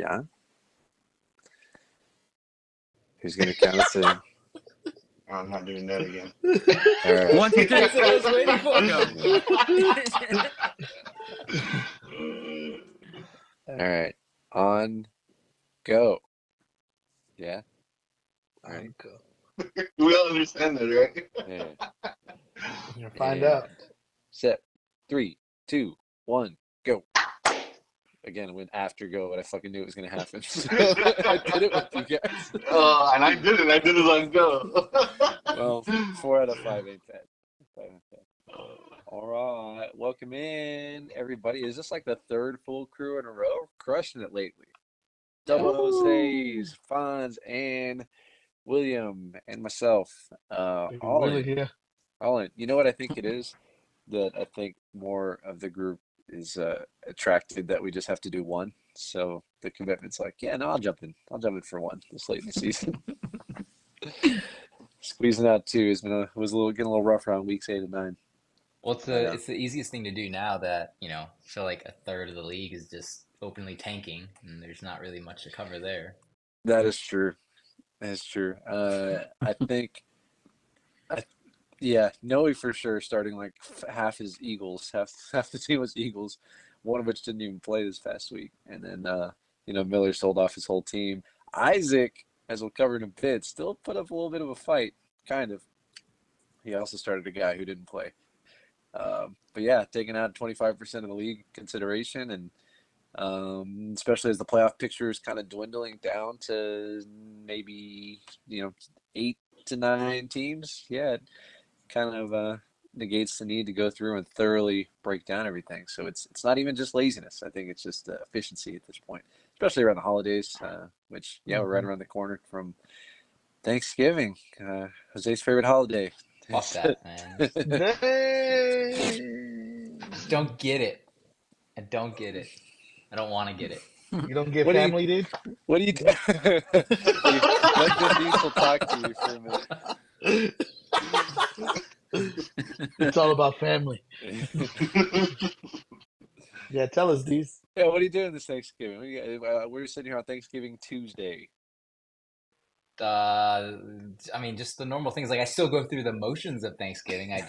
Yeah. Who's gonna count us in? I'm not doing that again. All right. 1, 2, 3. That's what I was waiting for. All right. On go. Yeah. Ready? Go. We all understand that, right? Yeah. You're gonna find And out. set. 3, 2, 1, go. Again, I went after go, but I fucking knew it was gonna happen. So I did it with you guys. And I did it. I did it on go. Well, 4 out of 5 ain't bad. 5 ain't bad. All right, welcome in everybody. Is this like the third full crew in a row? Crushing it lately. Double Jose's, Fonz, and William, and myself. Baby All Willie in. here. All in. You know what I think it is? That I think more of the group is attracted that we just have to do one. So the commitment's like, yeah, no, I'll jump in. I'll jump in for one this late in the season. Squeezing out two was getting a little rough around weeks 8 and 9. Well, But it's the easiest thing to do now that, I feel like a third of the league is just openly tanking, and there's not really much to cover there. that is true. That is true. I think, yeah, Noe for sure starting like half his Eagles, half the team was Eagles, one of which didn't even play this past week, and then Miller sold off his whole team. Isaac, as we'll cover in a bit, still put up a little bit of a fight, kind of. He also started a guy who didn't play. But yeah, taking out 25% of the league consideration, and especially as the playoff picture is kind of dwindling down to maybe 8 to 9 teams. Yeah, it kind of negates the need to go through and thoroughly break down everything. So it's not even just laziness. I think it's just efficiency at this point, especially around the holidays, which we're right around the corner from Thanksgiving, Jose's favorite holiday. Fuck that, man. Just don't get it. I don't get it. I don't want to get it. You don't get What do you family, dude? What do you do? Let Vin Diesel talk to you for a minute. It's all about family. Yeah, tell us, these. Yeah, what are you doing this Thanksgiving? We're sitting here on Thanksgiving Tuesday. Just the normal things. Like I still go through the motions of Thanksgiving. I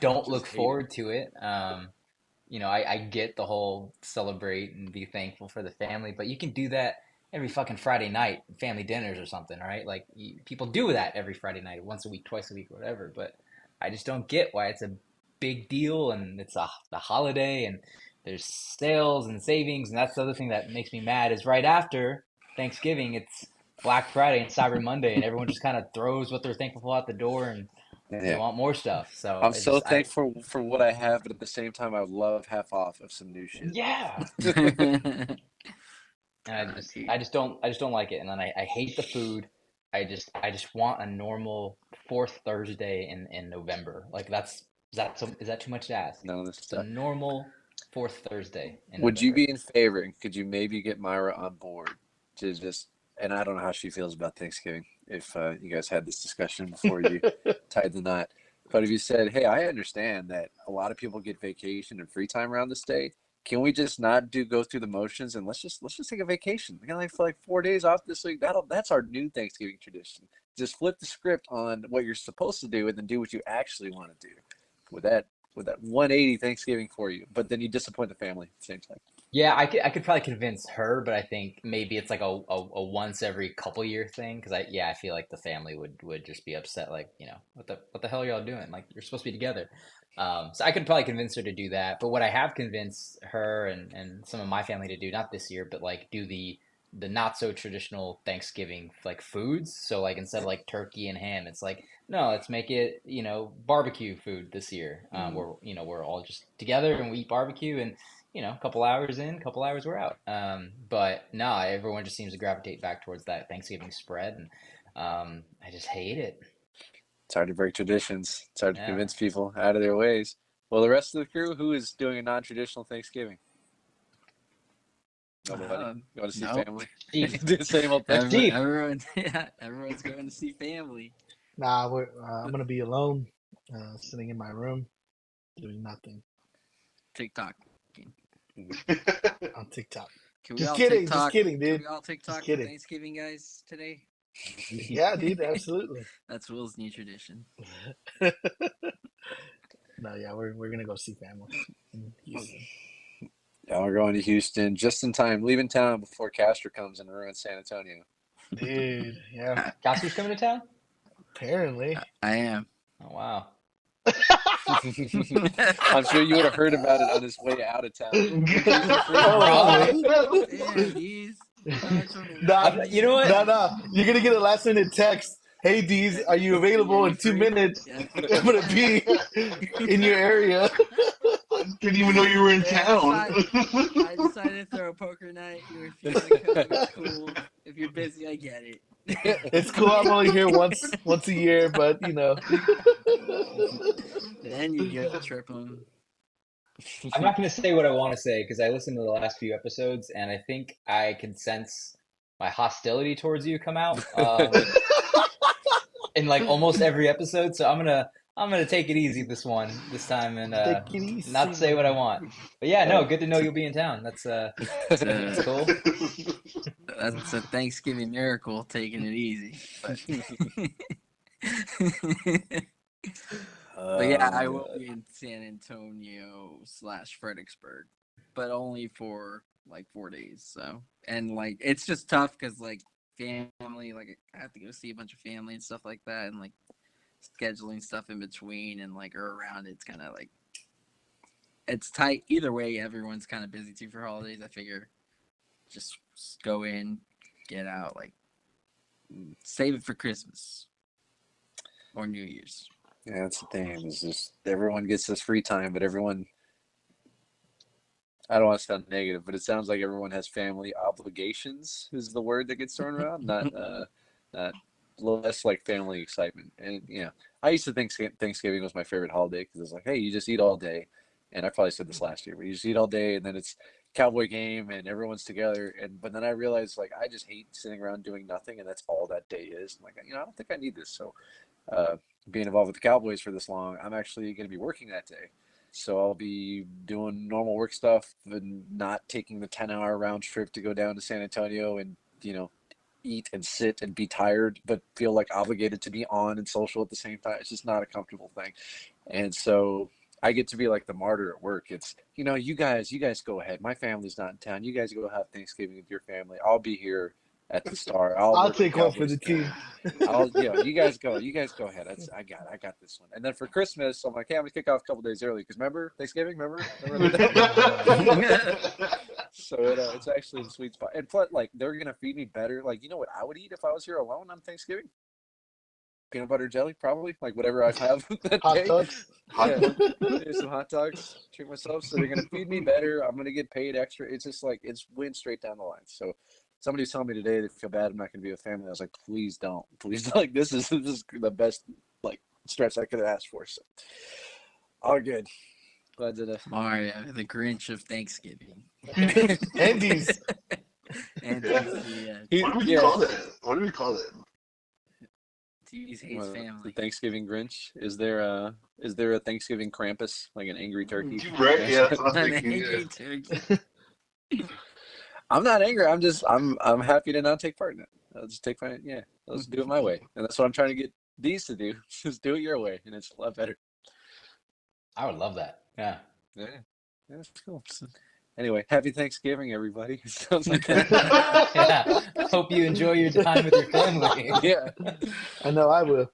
don't Just look hate it. forward to it. I get the whole celebrate and be thankful for the family, but you can do that every fucking Friday night, family dinners or something, right? Like people do that every Friday night, once a week, twice a week, whatever. But I just don't get why it's a big deal and it's the holiday and there's sales and savings, and that's the other thing that makes me mad is right after Thanksgiving, it's Black Friday and Cyber Monday, and everyone just kind of throws what they're thankful for out the door and they Yeah. want more stuff. So I'm it's so just thankful for what I have, but at the same time, I would love half off of some new shit. yeah. And Dude. I just don't like it. And then I hate the food. I just want a normal fourth Thursday in November. Like is that too much to ask? None of this Just a stuff. normal fourth Thursday in Would you November. be in favor, and could you maybe get Myra on board to just, and I don't know how she feels about Thanksgiving, if you guys had this discussion before you tied the knot, but if you said, hey, I understand that a lot of people get vacation and free time around this day, can we just not go through the motions and let's just take a vacation? We got like for like 4 days off this week. That's our new Thanksgiving tradition. Just flip the script on what you're supposed to do and then do what you actually want to do. Would that 180 Thanksgiving for you, but then you disappoint the family at the same time. Yeah, I could probably convince her, but I think maybe it's like a once every couple year thing because I feel like the family would just be upset like what the hell are y'all doing, like you're supposed to be together. So I could probably convince her to do that. But what I have convinced her and some of my family to do, not this year, but like do the not so traditional Thanksgiving like foods. So like instead of like turkey and ham, it's like no, let's make it barbecue food this year. Where we're all just together and we eat barbecue and a couple hours in, a couple hours we're out. But no, everyone just seems to gravitate back towards that Thanksgiving spread, and I just hate it. It's hard to break traditions. It's hard to Yeah. convince people out of their ways. Well, the rest of the crew, who is doing a non-traditional Thanksgiving? Nobody. You want to see Nope. family? Chief. Do the same old thing. Chief. Everyone's going to see family. Nah, I'm gonna be alone, sitting in my room, doing nothing TikTok. on TikTok. Can we Just all kidding, TikTok? just kidding, Can dude. we all Just TikTok for kidding. Thanksgiving, guys, today? Yeah, dude, absolutely. That's Will's new tradition. No, yeah, we're gonna go see family in Houston. Yeah, we're going to Houston just in time, leaving town before Castro comes and ruins San Antonio. Dude, yeah, Casper's coming to town? apparently. I am. Oh wow. I'm sure you would have heard about it on his way out of town. Probably. Damn, these. Nah, You know what? nah. You're gonna get a last minute text. Hey, Deez, are you available in 2 minutes? Yeah. I'm gonna be in your area. I didn't even know you were in town. I decided to throw a poker night. You refuse to come. It's cool. If you're busy, I get it. It's cool. I'm only here once a year, but you know. Then you guilt trip them. I'm not going to say what I want to say because I listened to the last few episodes and I think I can sense my hostility towards you come out in like almost every episode. So I'm gonna take it easy this time and Take it easy. not say what I want. But yeah, no, good to know you'll be in town. That's cool. That's a Thanksgiving miracle, taking it easy. But yeah, I will be in San Antonio / Fredericksburg, but only for like 4 days. So, and like it's just tough because like family, like I have to go see a bunch of family and stuff like that, and like scheduling stuff in between and like or around it's kind of like it's tight. Either way, everyone's kind of busy too for holidays. I figure just go in, get out, like save it for Christmas or New Year's. Yeah, that's the thing. Is just everyone gets this free time, but everyone. I don't want to sound negative, but it sounds like everyone has family obligations. Is the word that gets thrown around, not less like family excitement. And I used to think Thanksgiving was my favorite holiday because it's like, hey, you just eat all day, and I probably said this last year, but you just eat all day, and then it's Cowboy game, and everyone's together. But then I realized like I just hate sitting around doing nothing, and that's all that day is. I'm like, I don't think I need this. So. Being involved with the Cowboys for this long, I'm actually going to be working that day. So I'll be doing normal work stuff and not taking the 10-hour round trip to go down to San Antonio and, eat and sit and be tired, but feel like obligated to be on and social at the same time. It's just not a comfortable thing. And so I get to be like the martyr at work. It's, you guys go ahead. My family's not in town. You guys go have Thanksgiving with your family. I'll be here at the Star. I'll work take one for Cowboys the game. team. You guys go ahead. I got this one. And then for Christmas, I'm like, hey, I'm gonna kick off a couple days early because remember Thanksgiving, So it's actually the sweet spot. And plus, like, they're gonna feed me better. Like, you know what I would eat if I was here alone on Thanksgiving? Peanut butter jelly, probably. Like whatever I have that Hot day. dogs. Maybe some hot dogs. Treat myself. So they're gonna feed me better. I'm gonna get paid extra. It's just like it's win straight down the line. So. Somebody's telling me today they feel bad I'm not going to be with family. I was like, please don't. Please, like, this is the best, like, stretch I could have asked for. So, all good. Glad to Mario, the Grinch of Thanksgiving. Andy's. And What do we call that? What do we call it? He's hates the family. Thanksgiving Grinch. Is there a Thanksgiving Krampus, like an angry turkey? Right, yeah, that's what I'm An thinking, angry yeah. turkey. I'm not angry. I'm happy to not take part in it. I'll just take let's do it my way. And that's what I'm trying to get these to do. Just do it your way. And it's a lot better. I would love that. Yeah. Yeah. That's cool. Anyway, happy Thanksgiving, everybody. Sounds like Yeah. Hope you enjoy your time with your family. Yeah. I know I will.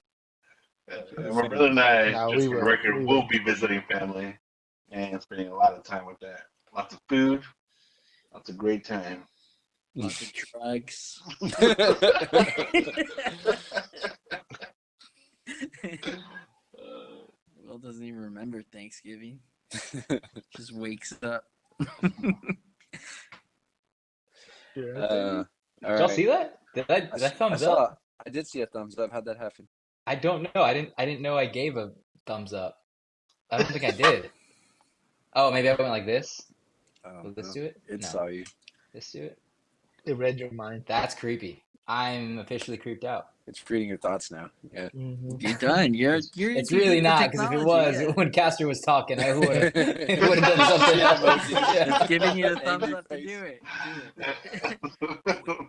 My brother and I, No, just we for the will. record, We will will. be visiting family and spending a lot of time with that. Lots of food, lots of great time. Lots of drugs. Will doesn't even remember Thanksgiving. Just wakes up. Yeah. All Did y'all right. see that? Did I thumbs up? I did see a thumbs up. How'd that happen? I don't know. I didn't know I gave a thumbs up. I don't think I did. Oh, maybe I went like this. Oh, Will this no. do it? It No. saw you. This do it? It read your mind. That's creepy. I'm officially creeped out. It's reading your thoughts now. Yeah. Mhm. You're done. You're It's deep really into not, because if it technology. was, Yeah. when Castro was talking, I would have Shit would have done something else. emoji. Yeah. It's giving you a thumbs Angry up to face. do it. Do it.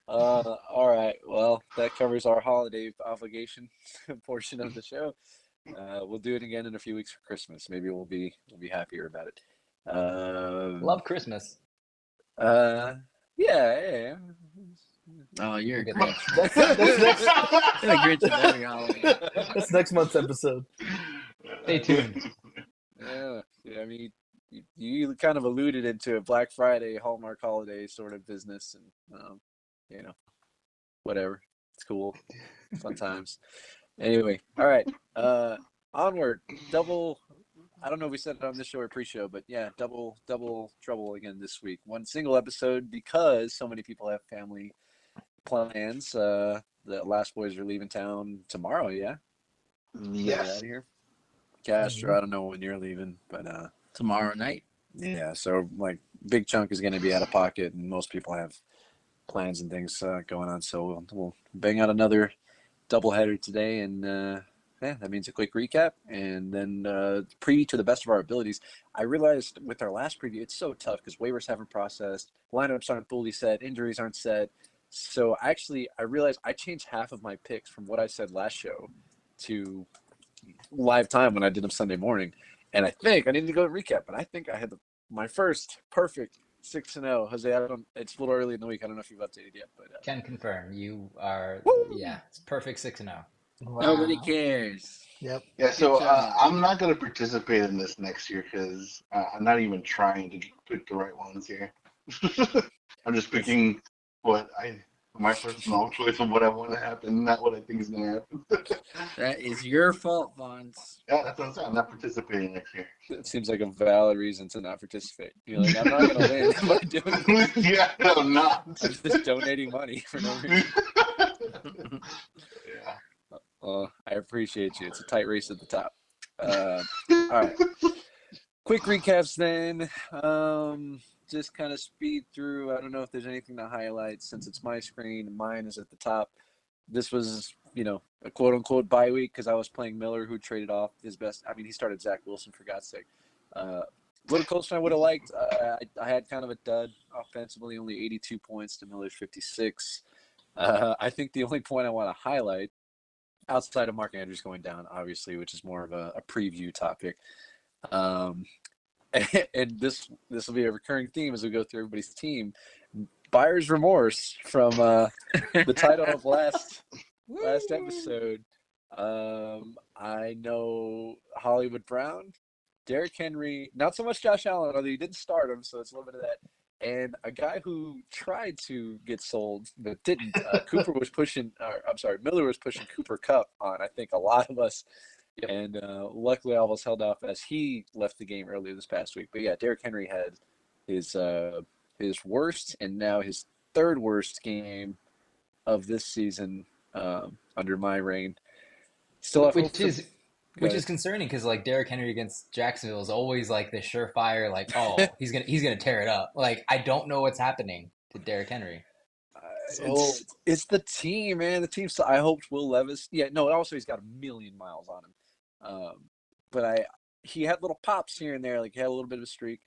All right. Well, that covers our holiday obligation portion of the show. We'll do it again in a few weeks for Christmas. Maybe we'll be happier about it. Love Christmas. Uh, yeah. Oh, you're We'll a get there. Grinch. That's next. You're a Grinch of every holiday. That's next month's episode. Stay tuned. Yeah. I mean, you kind of alluded into a Black Friday, Hallmark holiday sort of business, and you know, whatever. It's cool. Fun times. Anyway, all right. Onward. Double. I don't know if we said it on this show or pre-show, but yeah, double trouble again this week. One single episode because so many people have family plans. The last boys are leaving town tomorrow. Yeah, they're out Yes. of here. Castro, I don't know when you're leaving, but Tomorrow night. yeah. So like, big chunk is going to be out of pocket, and most people have plans and things going on. So we'll bang out another doubleheader today, and yeah, that means a quick recap and then preview to the best of our abilities. I realized with our last preview, it's so tough because waivers haven't processed, lineups aren't fully set, injuries aren't set. So actually, I realized I changed half of my picks from what I said last show to live time when I did them Sunday morning, and I think I need to go recap. But I think I had my first perfect 6-0. Jose, I don't. It's a little early in the week. I don't know if you've updated yet, but Can confirm. You are, woo! yeah, it's perfect 6-0. Nobody Wow. cares. Yep. Yeah, Good so job. I'm not going to participate in this next year because I'm not even trying to pick the right ones here. I'm just That's picking my personal choice of what I want to happen, not what I think is going to happen. That is your fault, Vons. Yeah, that's what I'm saying. I'm not participating next year. It seems like a valid reason to not participate. You're like, I'm not going to win by doing this. Yeah, no, I'm not. I'm just donating money for no reason. Yeah. I appreciate you. It's a tight race at the top. All right. Quick recaps then. Just kind of speed through. I don't know if there's anything to highlight since it's my screen. Mine is at the top. This was, a quote unquote bye week because I was playing Miller, who traded off his best. I mean, he started Zach Wilson for God's sake. A little closer than I would have liked. I had kind of a dud offensively, only 82 points to Miller's 56. I think the only point I want to highlight, outside of Mark Andrews going down, obviously, which is more of a preview topic, um, and this will be a recurring theme as we go through everybody's team. Buyer's remorse from the title of last episode. I know Hollywood Brown, Derrick Henry, not so much Josh Allen, although he didn't start him, so it's a little bit of that. And a guy who tried to get sold but didn't. Miller was pushing Cooper Kupp on, I think, a lot of us. And luckily, I was held off as he left the game earlier this past week. But yeah, Derrick Henry had his worst and now his third worst game of this season under my reign. Still have hope Which for. is Go which ahead. is concerning because like Derrick Henry against Jacksonville is always like the surefire, like, oh, he's gonna tear it up. Like, I don't know what's happening to Derrick Henry. So It's the team, man. The team. I hoped Will Levis. Yeah, no. Also, he's got a million miles on him. But he had little pops here and there. Like, he had a little bit of a streak.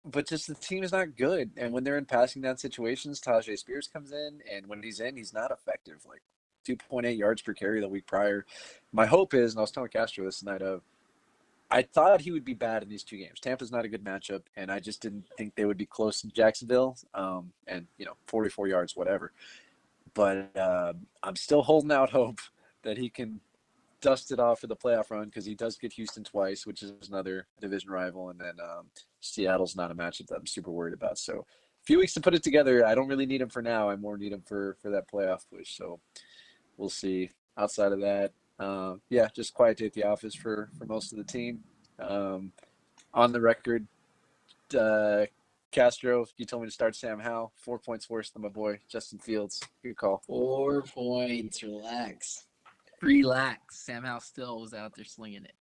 But just the team is not good. And when they're in passing down situations, Tajay Spears comes in, and when he's in, he's not effective. Like 2.8 yards per carry the week prior. My hope is, and I was telling Castro this night I thought he would be bad in these two games. Tampa's not a good matchup, and I just didn't think they would be close in Jacksonville. And 44 yards, whatever. But I'm still holding out hope that he can dust it off for the playoff run because he does get Houston twice, which is another division rival, and then Seattle's not a matchup that I'm super worried about. So a few weeks to put it together. I don't really need him for now. I more need him for that playoff push. So we'll see. Outside of that, yeah, just quiet day at the office for most of the team. On the record, uh, Castro, you told me to start Sam Howell. 4 points worse than my boy Justin Fields. Good call. 4 points. Relax. Relax. Sam Howell still was out there slinging it.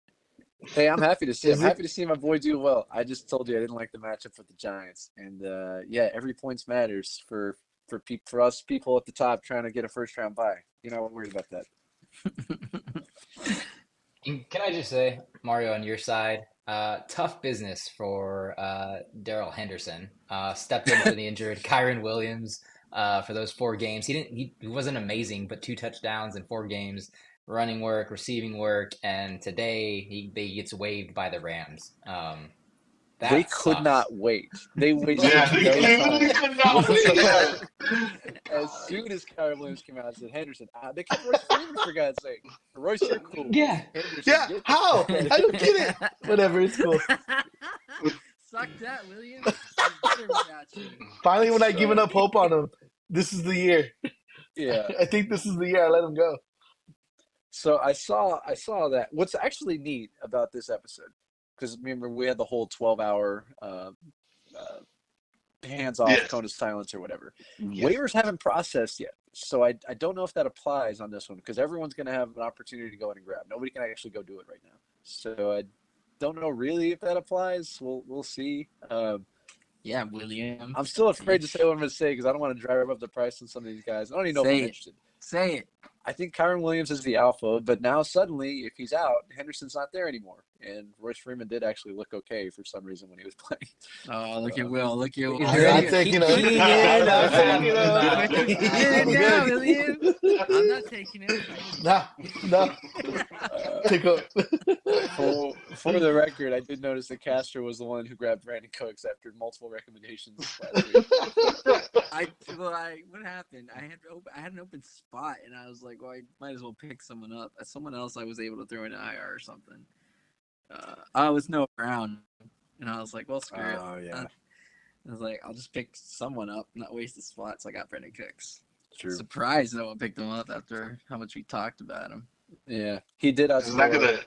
Hey, I'm happy to see. I'm Is it? happy to see my boy do well. I just told you I didn't like the matchup with the Giants, and yeah, every points matters for us people at the top trying to get a first round bye. You're not worried about that. And can I just say, Mario, on your side, tough business for Daryl Henderson. Stepped in for the injured Kyron Williams for those 4 games. He wasn't amazing, but 2 touchdowns in 4 games, running work, receiving work, and today he gets waived by the Rams. They That could sucks. not wait. They wasted Yeah, they no literally time could not wait. Yeah. whatsoever. As soon as Kyron Williams came out, I said, Henderson, they kept Royce Freeman for God's sake. Royce, you're cool. Yeah. Henderson, Yeah. get the How? fuck out of I here. don't get it. Whatever. It's cool. Suck that, Williams. I'm better without you. Finally, we're not giving So up hope on him. This is the year. yeah. I think this is the year I let him go. So I saw that. What's actually neat about this episode, because remember we had the whole 12-hour hands off, Yes. cone of silence or whatever. Yes. Waivers haven't processed yet. So I don't know if that applies on this one because everyone's going to have an opportunity to go in and grab. Nobody can actually go do it right now. So I don't know really if that applies. We'll see. Yeah, Williams. I'm still afraid to say what I'm going to say because I don't want to drive up the price on some of these guys. I don't even know if Say I'm it. interested. Say it. I think Kyron Williams is the alpha, but now suddenly, if he's out, Henderson's not there anymore. And Royce Freeman did actually look okay for some reason when he was playing. Oh, look at Will. Look at Will. He's I'm ready. not taking him. Keying in I'm not on taking that. him. Get it I'm now, good. Williams. I'm not taking it. No, no. Pick up. For the record, I did notice that Castro was the one who grabbed Brandon Cooks after multiple recommendations last week. What happened? I had an open spot, and I was like, well, I might as well pick someone up. Someone else I was able to throw in IR or something. I was Noah Brown, and I was like, well, screw it. Oh yeah, I was like, I'll just pick someone up, not waste the spot. So I got Brandon Cooks. true. Surprised no one picked him up after how much we talked about him. Yeah, he did It's not outscore.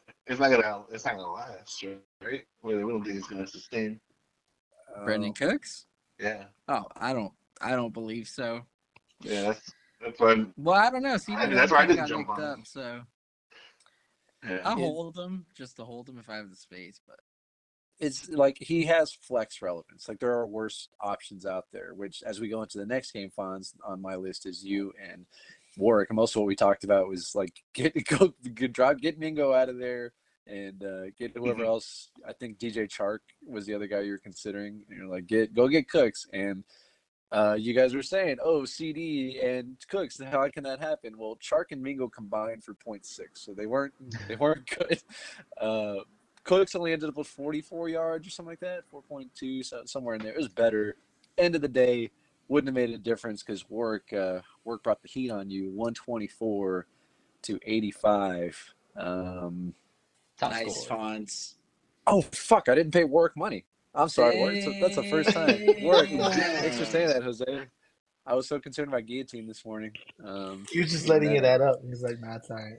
gonna last, right? We don't think it's gonna sustain. Brandon Cooks? Yeah. Oh, I don't believe so. Yeah, that's why Well, I don't know. See, that's why I kinda didn't got jump nicked on up, him. so Yeah. I'll hold him just to hold him if I have the space. But It's like he has flex relevance. Like there are worse options out there. Which, as we go into the next game, Fonz on my list is you and Warwick. And most of what we talked about was like get Mingo out of there and get whoever else. I think DJ Chark was the other guy you were considering. And you're like go get Cooks and. You guys were saying, oh, CD and Cooks, how can that happen? Well, Chark and Mingo combined for 0.6, so they weren't good. Cooks only ended up with 44 yards or something like that, 4.2, so somewhere in there. It was better. End of the day, wouldn't have made a difference because Work brought the heat on you, 124 to 85. Top nice scorer. fonts. Oh fuck! I didn't pay Work money. I'm sorry, Work. That's the first time. Work. Thanks for saying that, Jose. I was so concerned about guillotine this morning. He was just letting it add up. He's like, nah, it's all right.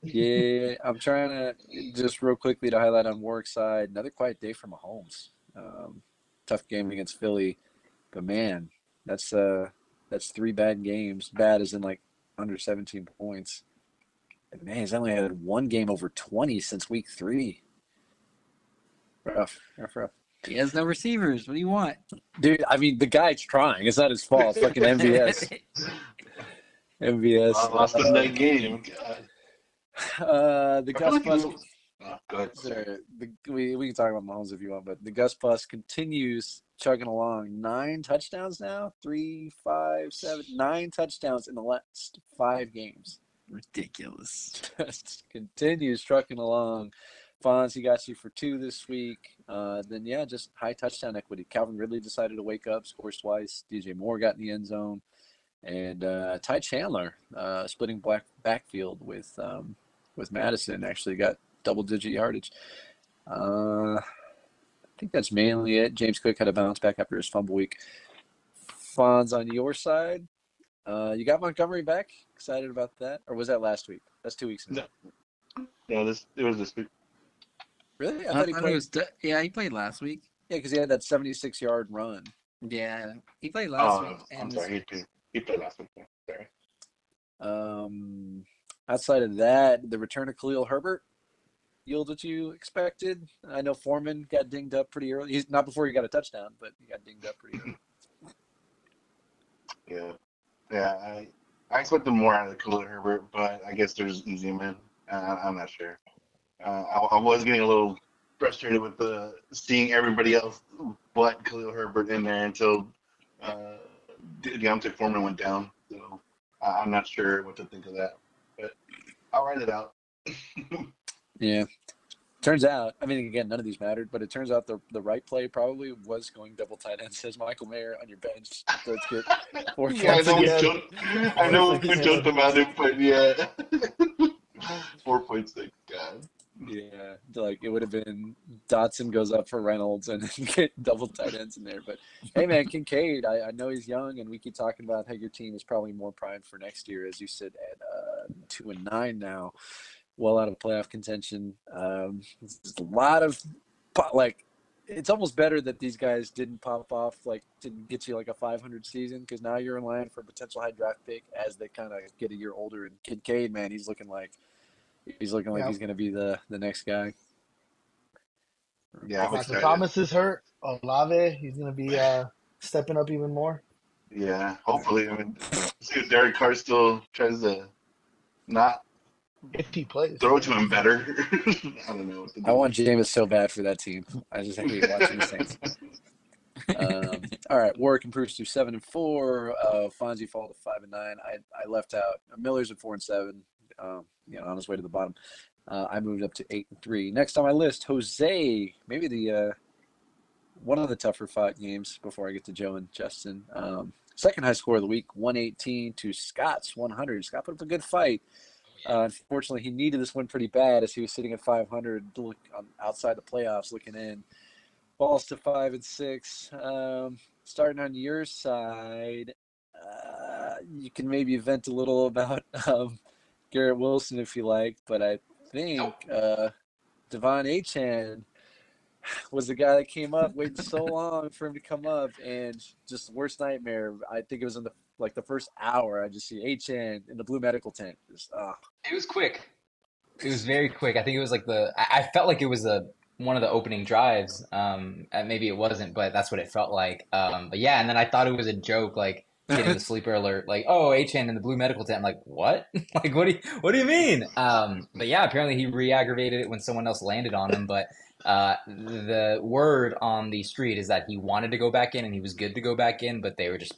Yeah, I'm trying to just real quickly to highlight on Warwick's side. Another quiet day for Mahomes. Tough game against Philly, but man, that's 3 bad games. Bad as in like under 17 points. And man, he's only had one game over 20 since week 3. Rough. He has no receivers. What do you want? Dude, I mean, the guy's trying. It's not his fault. It's fucking MVS. Lost in that game. God. The I feel Gus like Bus. go ahead. Sorry. We can talk about Mahomes if you want, but the Gus Bus continues chugging along. 9 touchdowns now. 3, 5, 7, 9 touchdowns in the last 5 games. Ridiculous. Just continues trucking along. Fonz, he got you for 2 this week. Then yeah, just high touchdown equity. Calvin Ridley decided to wake up, scores twice. DJ Moore got in the end zone, and Ty Chandler splitting backfield with Madison actually got double-digit yardage. I think that's mainly it. James Cook had a bounce back after his fumble week. Fonz, on your side, you got Montgomery back. Excited about that, or was that last week? That's 2 weeks ago. No, it was this week. Really? I I thought he thought played. yeah, he played last week. Yeah, because he had that 76-yard run. Yeah, he played last week. I'm And sorry. He played last week. Sorry. Outside of that, the return of Khalil Herbert. yield what you expected? I know Foreman got dinged up pretty early. He's not before he got a touchdown, but he got dinged up pretty early. Yeah, yeah. I expected more out of Khalil Herbert, but I guess there's easy men. I'm not sure. I was getting a little frustrated with the seeing everybody else but Khalil Herbert in there until uh, Deontay Foreman went down. So I'm not sure what to think of that, but I'll write it out. Yeah. Turns out, I mean, again, none of these mattered, but it turns out the right play probably was going double tight end. Says Michael Mayer on your bench. Let's get 4 Yeah, points again. I know Once we again. joked about it, but yeah, 4.6. God. Yeah, like it would have been Dotson goes up for Reynolds and then get double tight ends in there. But hey, man, Kincaid, I know he's young, and we keep talking about how your team is probably more primed for next year, as you sit at 2-9 now, well out of playoff contention. There's a lot of like. It's almost better that these guys didn't pop off, like didn't get you like a 500 season, because now you're in line for a potential high draft pick as they kind of get a year older. And Kincaid, man, he's looking like he's going to be the next guy. Yeah, I'm Michael excited. Thomas is hurt. Olave, he's gonna be stepping up even more. Yeah, hopefully. I mean, see if Derek Carr still tries to not If he plays. throw it to him better. I don't know what to I do. want Jameis so bad for that team. I just hate watching the Saints. All right, Warwick improves to 7-4. Fonzie fall to 5-9. I left out Miller's at 4-7. On his way to the bottom. I moved up to 8-3. Next on my list, Jose. Maybe the one of the tougher fought games before I get to Joe and Justin. Second high score of the week, 118 to Scott's 100. Scott put up a good fight. Unfortunately, he needed this one pretty bad as he was sitting at 500, outside the playoffs, looking in. Falls to 5-6. Starting on your side, you can maybe vent a little about Garrett Wilson if you like, but I think Devon Achane was the guy that came up, waiting so long for him to come up, and just the worst nightmare. I think it was in the first hour. I just see Achane in the blue medical tent. Just It was quick. It was very quick. I think it was like I felt like it was one of the opening drives. Maybe it wasn't, but that's what it felt like. But yeah, and then I thought it was a joke, like getting the sleeper alert, like, oh, HN in the blue medical tent. I'm like, what? Like, what do you mean? But yeah, apparently he re-aggravated it when someone else landed on him. But the word on the street is that he wanted to go back in and he was good to go back in, but they were just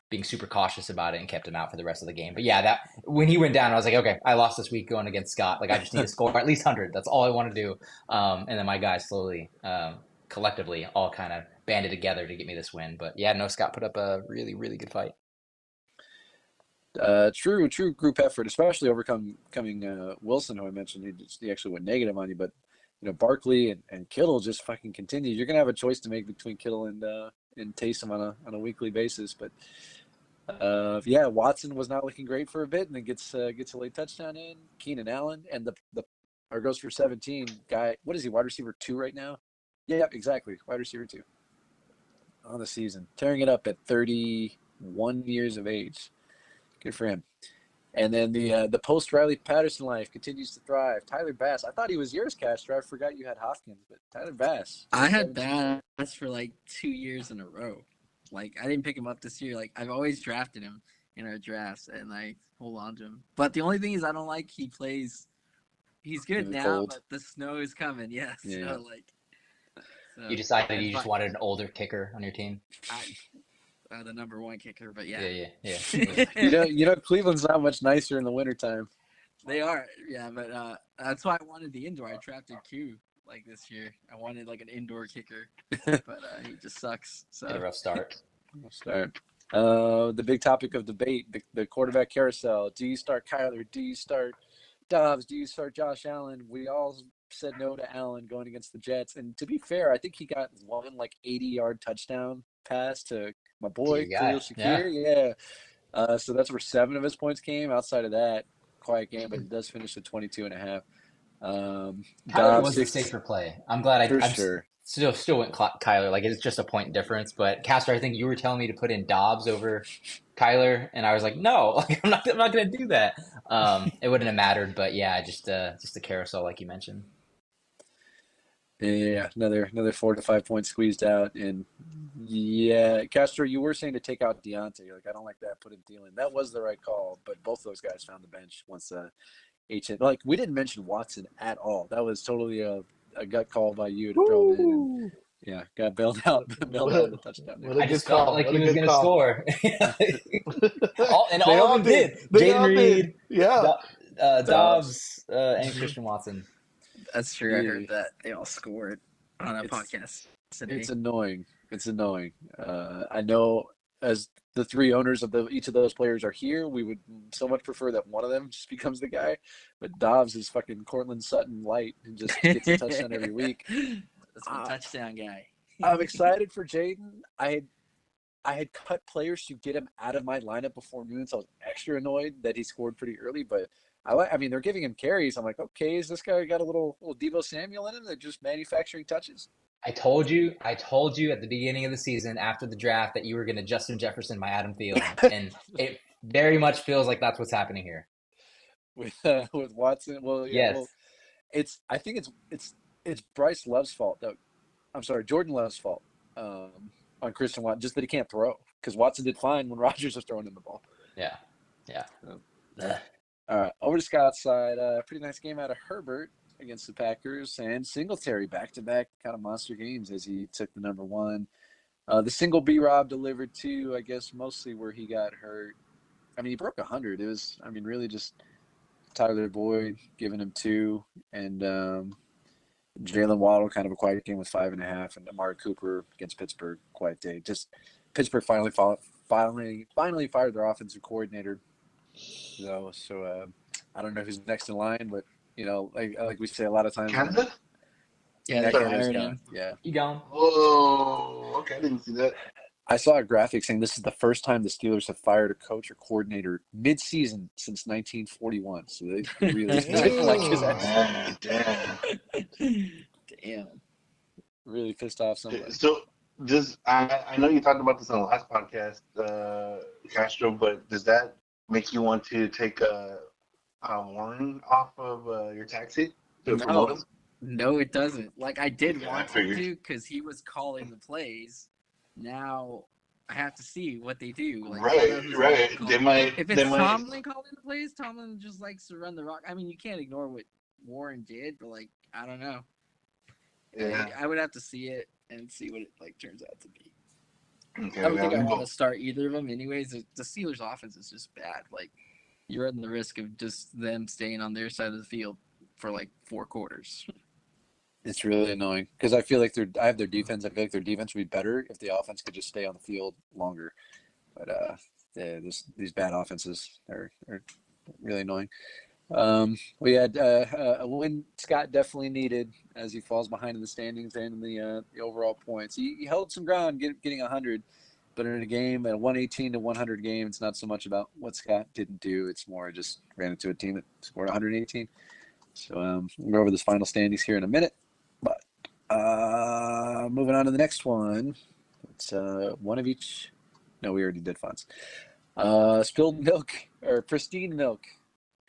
being super cautious about it and kept him out for the rest of the game. But yeah, that when he went down, I was like, okay, I lost this week going against Scott. Like, I just need to score at least 100. That's all I want to do. And then my guys slowly, collectively, all kind of banded together to get me this win. But yeah, no, Scott put up a really, really good fight. True group effort, especially coming Wilson, who I mentioned. He actually went negative on you, but Barkley and Kittle just fucking continue. You're gonna have a choice to make between Kittle and Taysom on a weekly basis, but yeah, Watson was not looking great for a bit, and then gets a late touchdown in. Keenan Allen and the or goes for 17 guy. What is he? Wide receiver 2 right now? Yeah, exactly. Wide receiver 2 on the season, tearing it up at 31 years of age. Good for him. And then the post Riley Patterson life continues to thrive. Tyler Bass. I thought he was yours, Castro. I forgot you had Hopkins, but Tyler Bass. I had Bass for like 2 years in a row. Like, I didn't pick him up this year. Like, I've always drafted him in our drafts and I hold on to him. But the only thing is, I don't like he plays. He's good now, cold. but the snow is coming. Yes. Yeah. You decided you just wanted an older kicker on your team. The number 1 kicker, but yeah. Yeah. Cleveland's not much nicer in the wintertime. They are, yeah, but that's why I wanted the indoor. I drafted Q like this year. I wanted like an indoor kicker, but he just sucks. So A rough start. The big topic of debate: the quarterback carousel. Do you start Kyler? Do you start Dobbs? Do you start Josh Allen? We all said no to Allen going against the Jets, and to be fair, I think he got one like 80-yard touchdown pass to my boy Khalil Shakir. Yeah. So that's where 7 of his points came. Outside of that, quiet game, but he does finish at 22.5. Kyler was a safer play. I'm glad I'm sure. Still went Kyler. Like, it's just a point difference. But Castor, I think you were telling me to put in Dobbs over Kyler, and I was like, no, like I'm not going to do that. It wouldn't have mattered, but yeah, just a carousel like you mentioned. Yeah, another 4 to 5 points squeezed out, and yeah, Castro, you were saying to take out Deontay. You're like, I don't like that. Put in Thielen. That was the right call, but both those guys found the bench once HN. Like we didn't mention Watson at all. That was totally a gut call by you to throw him in, and Woo! yeah, got bailed out, bailed What out on a, the touchdown there. what a I good just felt call. like What he a was good going to call. score. They All all of them did. did. They Jaden all did. Reed, Yeah. Dobbs, and Christian Watson. That's true. I Yeah, heard that they all scored on a it's podcast it's today. annoying. It's annoying. I know as the three owners of each of those players are here, we would so much prefer that one of them just becomes the guy. But Dobbs is fucking Cortland Sutton light and just gets a touchdown every week. That's my Uh, touchdown guy. I'm excited for Jaden. I had cut players to get him out of my lineup before noon, so I was extra annoyed that he scored pretty early. But I mean, they're giving him carries. I'm like, okay, is this guy got a little Devo Samuel in him that just manufacturing touches? I told you at the beginning of the season after the draft that you were going to Justin Jefferson my Adam Thielen, and it very much feels like that's what's happening here. With Watson. Well, yeah, Yes. well, I think it's Bryce Love's fault. Though. I'm sorry, Jordan Love's fault on Christian Watson, just that he can't throw because Watson did fine when Rodgers was throwing him the ball. Yeah. Yeah. So, all right, over to Scott's side. Pretty nice game out of Herbert against the Packers and Singletary back-to-back kind of monster games as he took the number one. The single B-Rob delivered to, I guess, mostly where he got hurt. I mean, he broke 100. It was, I mean, really just Tyler Boyd giving him two, and Jalen Waddle kind of a quiet game with 5.5, and Amari Cooper against Pittsburgh, quiet day. Just Pittsburgh finally fired their offensive coordinator, though. So I don't know who's next in line, but like we say a lot of times when Canada? Yeah, they Canada's fired gone. him. Yeah. You going? Whoa. Okay, I didn't see that. I saw a graphic saying this is the first time the Steelers have fired a coach or coordinator mid-season since 1941. So they really didn't like his action. Damn. Really pissed off somebody. So, I know you talked about this on the last podcast, Castro, but does that make you want to take Warren off of your taxi to promote No, him? no, it doesn't. Like I did Yeah, I want him figured. to because he was calling the plays. Now I have to see what they do. Like I don't know Right, who's right. call. They might, If they it's might. Tomlin calling the plays, Tomlin just likes to run the rock. I mean, you can't ignore what Warren did, but like I don't know. Yeah. I would have to see it and see what it like turns out to be. Okay. I don't think I want Well, to start either of them. Anyways, the Steelers' offense is just bad. Like you're running the risk of just them staying on their side of the field for like 4 quarters. It's really annoying because I feel like I have their defense. I feel like their defense would be better if the offense could just stay on the field longer. But these bad offenses are really annoying. We had a win Scott definitely needed as he falls behind in the standings and in the overall points. He held some ground, getting 100, but in a game, at a 118 to 100 game, it's not so much about what Scott didn't do. It's more just ran into a team that scored 118. So we'll go over this final standings here in a minute. But moving on to the next one. It's one of each. No, we already did funds. Spilled milk or pristine milk,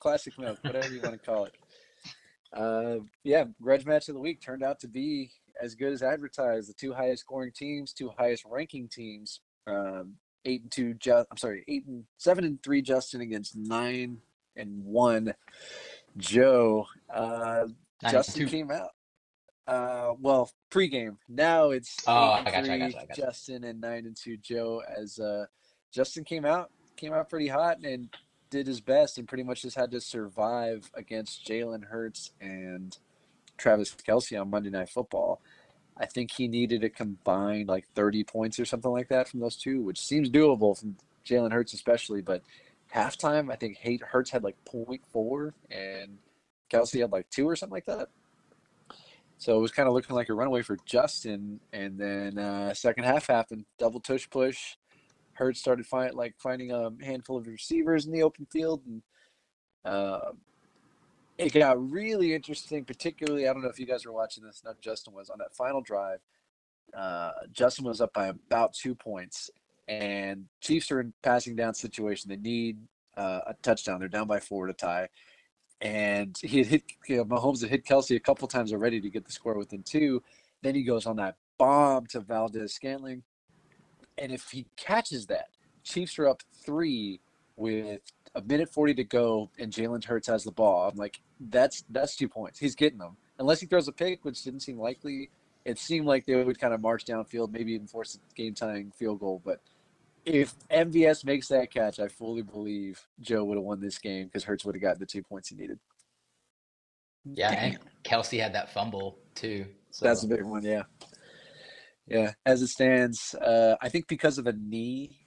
classic milk, whatever you want to call it. Yeah, grudge match of the week turned out to be as good as advertised. The two highest scoring teams, two highest ranking teams. 8-2. I'm sorry, 7-3 Justin against 9-1 Joe. Justin 9-2. came out. Well, pregame. Now it's Oh, I 8-3 got you. Justin and 9-2 Joe. As Justin came out pretty hot and did his best, and pretty much just had to survive against Jalen Hurts and Travis Kelce on Monday Night Football. I think he needed a combined like 30 points or something like that from those two, which seems doable from Jalen Hurts especially. But halftime, I think Hurts had like 0.4 and Kelce had like 2 or something like that. So it was kind of looking like a runaway for Justin. And then second half happened, double tush push. Hurts started finding a handful of receivers in the open field, and it got really interesting. Particularly, I don't know if you guys were watching this. No, Justin was on that final drive. Justin was up by about 2 points, and Chiefs are in passing down situation. They need a touchdown. They're down by 4 to tie. And he had hit Mahomes had hit Kelsey a couple times already to get the score within 2. Then he goes on that bomb to Valdez-Scantling. And if he catches that, Chiefs are up 3 with a minute 40 to go, and Jalen Hurts has the ball. I'm like, that's 2 points. He's getting them. Unless he throws a pick, which didn't seem likely. It seemed like they would kind of march downfield, maybe even force a game-tying field goal. But if MVS makes that catch, I fully believe Joe would have won this game because Hurts would have gotten the 2 points he needed. Yeah, and Kelsey had that fumble too. So That's a big one, yeah. Yeah, as it stands, I think because of a knee,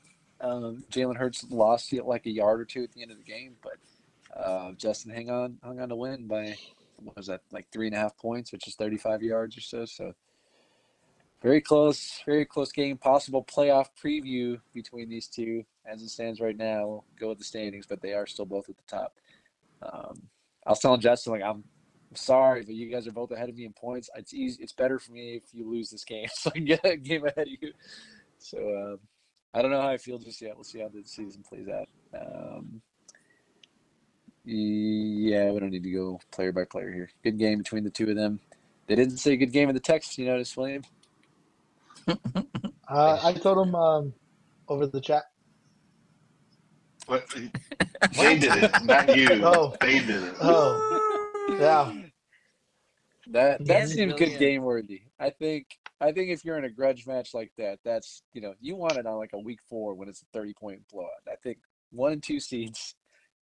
Jalen Hurts lost like a yard or 2 at the end of the game, but Justin hung on to win by, what was that, like 3.5 points, which is 35 yards or so. So very close game. Possible playoff preview between these two as it stands right now. We'll go with the standings, but they are still both at the top. I was telling Justin, like, I'm sorry, but you guys are both ahead of me in points. It's easy. It's better for me if you lose this game, so I can get a game ahead of you. So I don't know how I feel just yet. We'll see how the season plays out. Yeah, we don't need to go player by player here. Good game between the two of them. They didn't say good game in the text. You notice, William? I told him over the chat. But they did it, not you. Oh. They did it. Oh, yeah. That Yes, seemed good William. game worthy. I think if you're in a grudge match like that, that's you want it on like a week 4 when it's a 30-point blowout. I think 1 and 2 seeds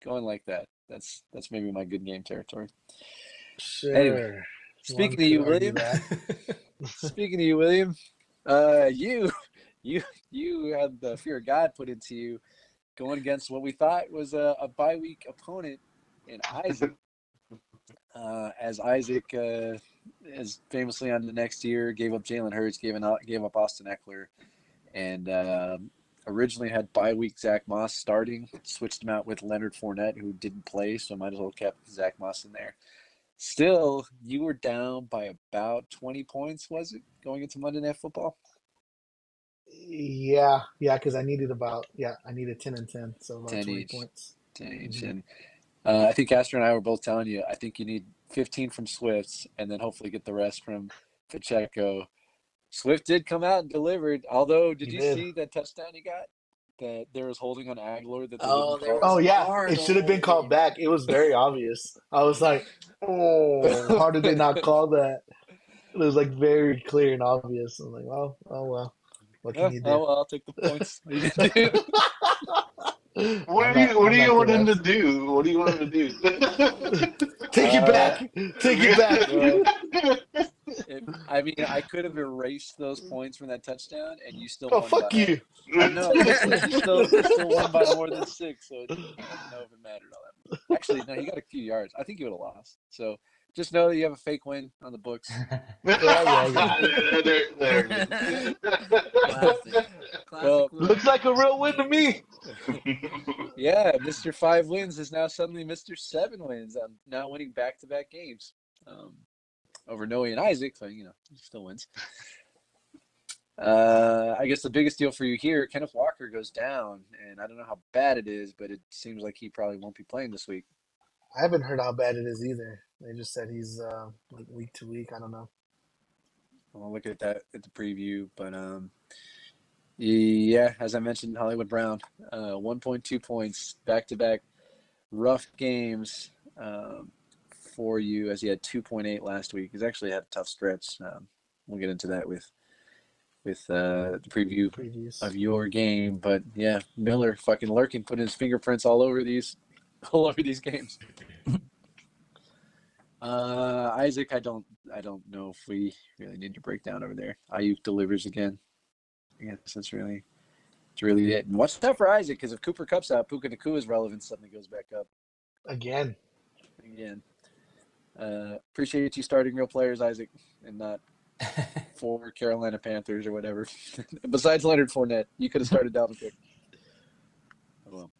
going like that. That's maybe my good game territory. Anyway, Sure. One speaking of could you, argue William. that. Speaking of you, William, you you had the fear of God put into you going against what we thought was a bye week opponent in Isaac. As Isaac is famously on the next year, gave up Jalen Hurts, gave up Austin Eckler, and originally had bye week Zach Moss starting, switched him out with Leonard Fournette, who didn't play, so might as well kept Zach Moss in there. Still, you were down by about 20 points, was it, going into Monday Night Football? Yeah, because I needed 10 and 10, so about 10 20 each. points. 10 each. Mhm. And I think Castor and I were both telling you, I think you need 15 from Swifts and then hopefully get the rest from Pacheco. Swift did come out and delivered. Although, did He you did. see that touchdown he got? That there was holding on Aguilar that they Oh, didn't there call? was Oh a yeah, hard it should have been called holding. back. It was very obvious. I was like, oh, how did they not call that? It was like very clear and obvious. I'm like, oh well, what can Oh, you do? well, I'll take the points. What are you gonna do? What do I'm you not the want him to ref. do? What do you want him to do? Take it Uh, back. Take it back. well, I mean, I could have erased those points from that touchdown, and you still Oh, won fuck by. you. I know, but you still won by more than 6. So I don't know if it mattered all that much. Actually, no, he got a few yards. I think he would have lost. So just know that you have a fake win on the books. Yeah. There it Classic. Classic Well, Looks William. like a real win to me. is. yeah, Mr. 5 wins is now suddenly Mr. 7 wins. I'm now winning back-to-back games over Noe and Isaac, so he still wins. I guess the biggest deal for you here, Kenneth Walker goes down, and I don't know how bad it is, but it seems like he probably won't be playing this week. I haven't heard how bad it is either. They just said he's like week to week. I don't know. I'll look at that at the preview, but yeah, as I mentioned, Hollywood Brown, 1.2 points, back-to-back rough games for you, as he had 2.8 last week. He's actually had a tough stretch. We'll get into that with the preview Previews. of your game, but yeah, Miller fucking lurking, putting his fingerprints all over these games. Isaac, I don't know if we really need to break down over there. Ayuk delivers again. I guess it's really it. And watch out for Isaac, because if Cooper Cup's out, Puka Nakua's relevance suddenly goes back up Again. Appreciate you starting real players, Isaac, and not for Carolina Panthers or whatever. Besides Leonard Fournette, you could have started Dalvin Cook. Oh, well.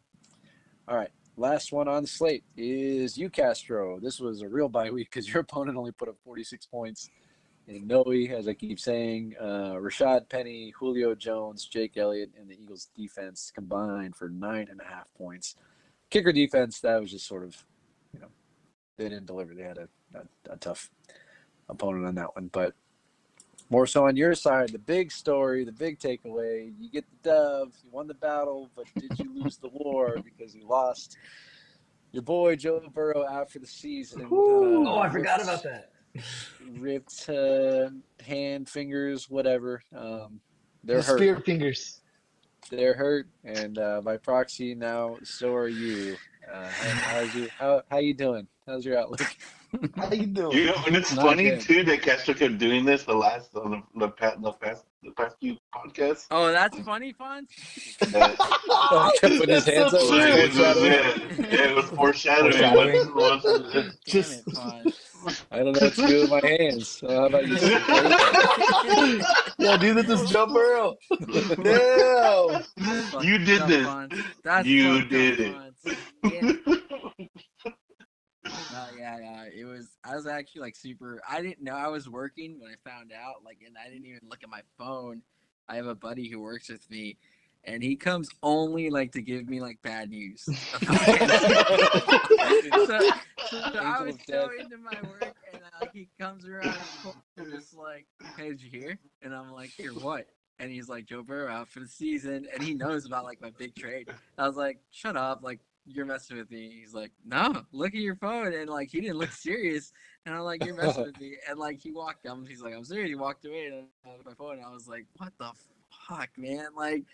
All right. Last one on the slate is you, Castro. This was a real bye week because your opponent only put up 46 points. And Noe, as I keep saying, Rashad Penny, Julio Jones, Jake Elliott, and the Eagles defense combined for 9.5 points. Kicker defense, that was just sort of, they didn't deliver. They had a tough opponent on that one. But more so on your side, the big story, the big takeaway, you get the dove, you won the battle, but did you lose the war because you lost your boy Joe Burrow out for the season? Oh, I forgot about that. Ripped hand, fingers, whatever. They're The hurt. spirit fingers. They're hurt, and by proxy now, so are you. How you doing? How's your outlook? How you doing? You know, and it's Not funny good. too that Castro kept doing this the past few podcasts. Oh, that's funny, Fonz. That Kept putting his That's hands so up. true. it was foreshadowing. Foreshadowing. God damn Just it, Fonz. I don't know what to do with my hands. How about you just break it? yeah, dude, this is Joe Burrow. Damn. That's fucked You did up, this. Fonz. That's You fucked did up, it. Fonz. Damn it. No, yeah. It was. I was actually like super. I didn't know I was working when I found out. Like, and I didn't even look at my phone. I have a buddy who works with me, and he comes only like to give me like bad news. so I Angel was of so death. into my work, and he comes around and just like, "Hey, did you hear?" And I'm like, "Hear what?" And he's like, "Joe Burrow out for the season," and he knows about like my big trade. I was like, "Shut up!" Like, you're messing with me. He's like, no, look at your phone. And like, he didn't look serious. And I'm like, you're messing with me. And like, he walked up. He's like, I'm serious. He walked away and I had my phone. And I was like, what the fuck, man? Like,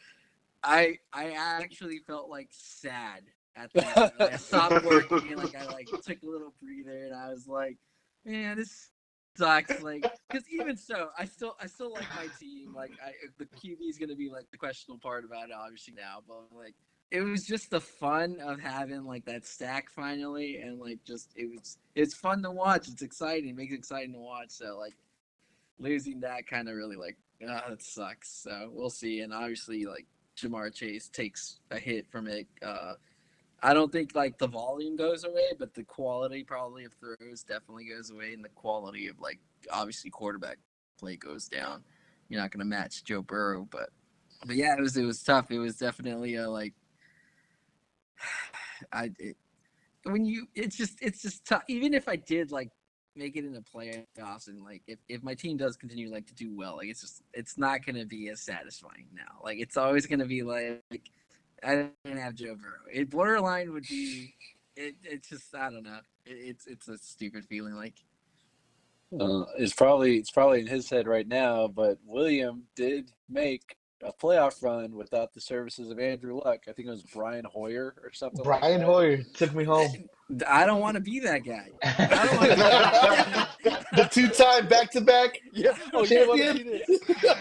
I actually felt like sad at that. Like, I stopped working. Like, I like took a little breather and I was like, man, this sucks. Like, because even so, I still like my team. Like, the QB is gonna be like the questionable part about it, obviously now, but like, it was just the fun of having like that stack finally, and like just it's fun to watch. It's exciting, it makes it exciting to watch. So like losing that kind of really like that sucks. So we'll see. And obviously like Jamar Chase takes a hit from it. I don't think like the volume goes away, but the quality probably of throws definitely goes away, and the quality of like obviously quarterback play goes down. You're not gonna match Joe Burrow, but yeah, it was tough. It was definitely a like when you it's just tough. Even if I did like make it into playoffs and like if my team does continue like to do well, like it's not gonna be as satisfying now. Like it's always gonna be like I didn't have Joe Burrow. It borderline would be it's just I don't know. It's a stupid feeling like It's probably in his head right now, but William did make a playoff run without the services of Andrew Luck. I think it was Brian Hoyer or something like Brian that. Hoyer took me home. I don't want to be that guy. I don't want to be The two-time back-to-back Yeah. Oh, you want to champion. be this?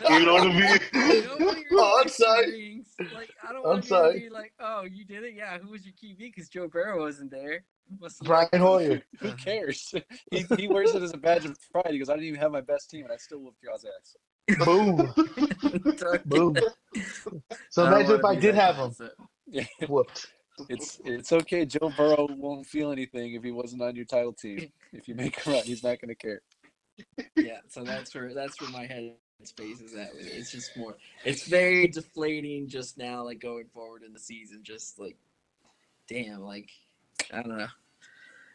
You know what I mean? Nobody Oh, I'm respects your sorry. rings. Like I don't I'm want to be the sorry. dude like, oh, you did it, yeah. Who was your QB? Because Joe Burrow wasn't there. Must have Brian like Hoyer. Who cares? He wears it as a badge of pride. He goes, I didn't even have my best team, and I still whooped y'all's ass. Boom. Boom. So I don't imagine want if to I be did that have guy. him. So. Yeah. Whooped. It's okay. Joe Burrow won't feel anything if he wasn't on your title team. If you make a run, he's not going to care. Yeah, so that's where my head space is at with it. It's just more. It's very deflating just now, like going forward in the season. Just like, damn, like I don't know.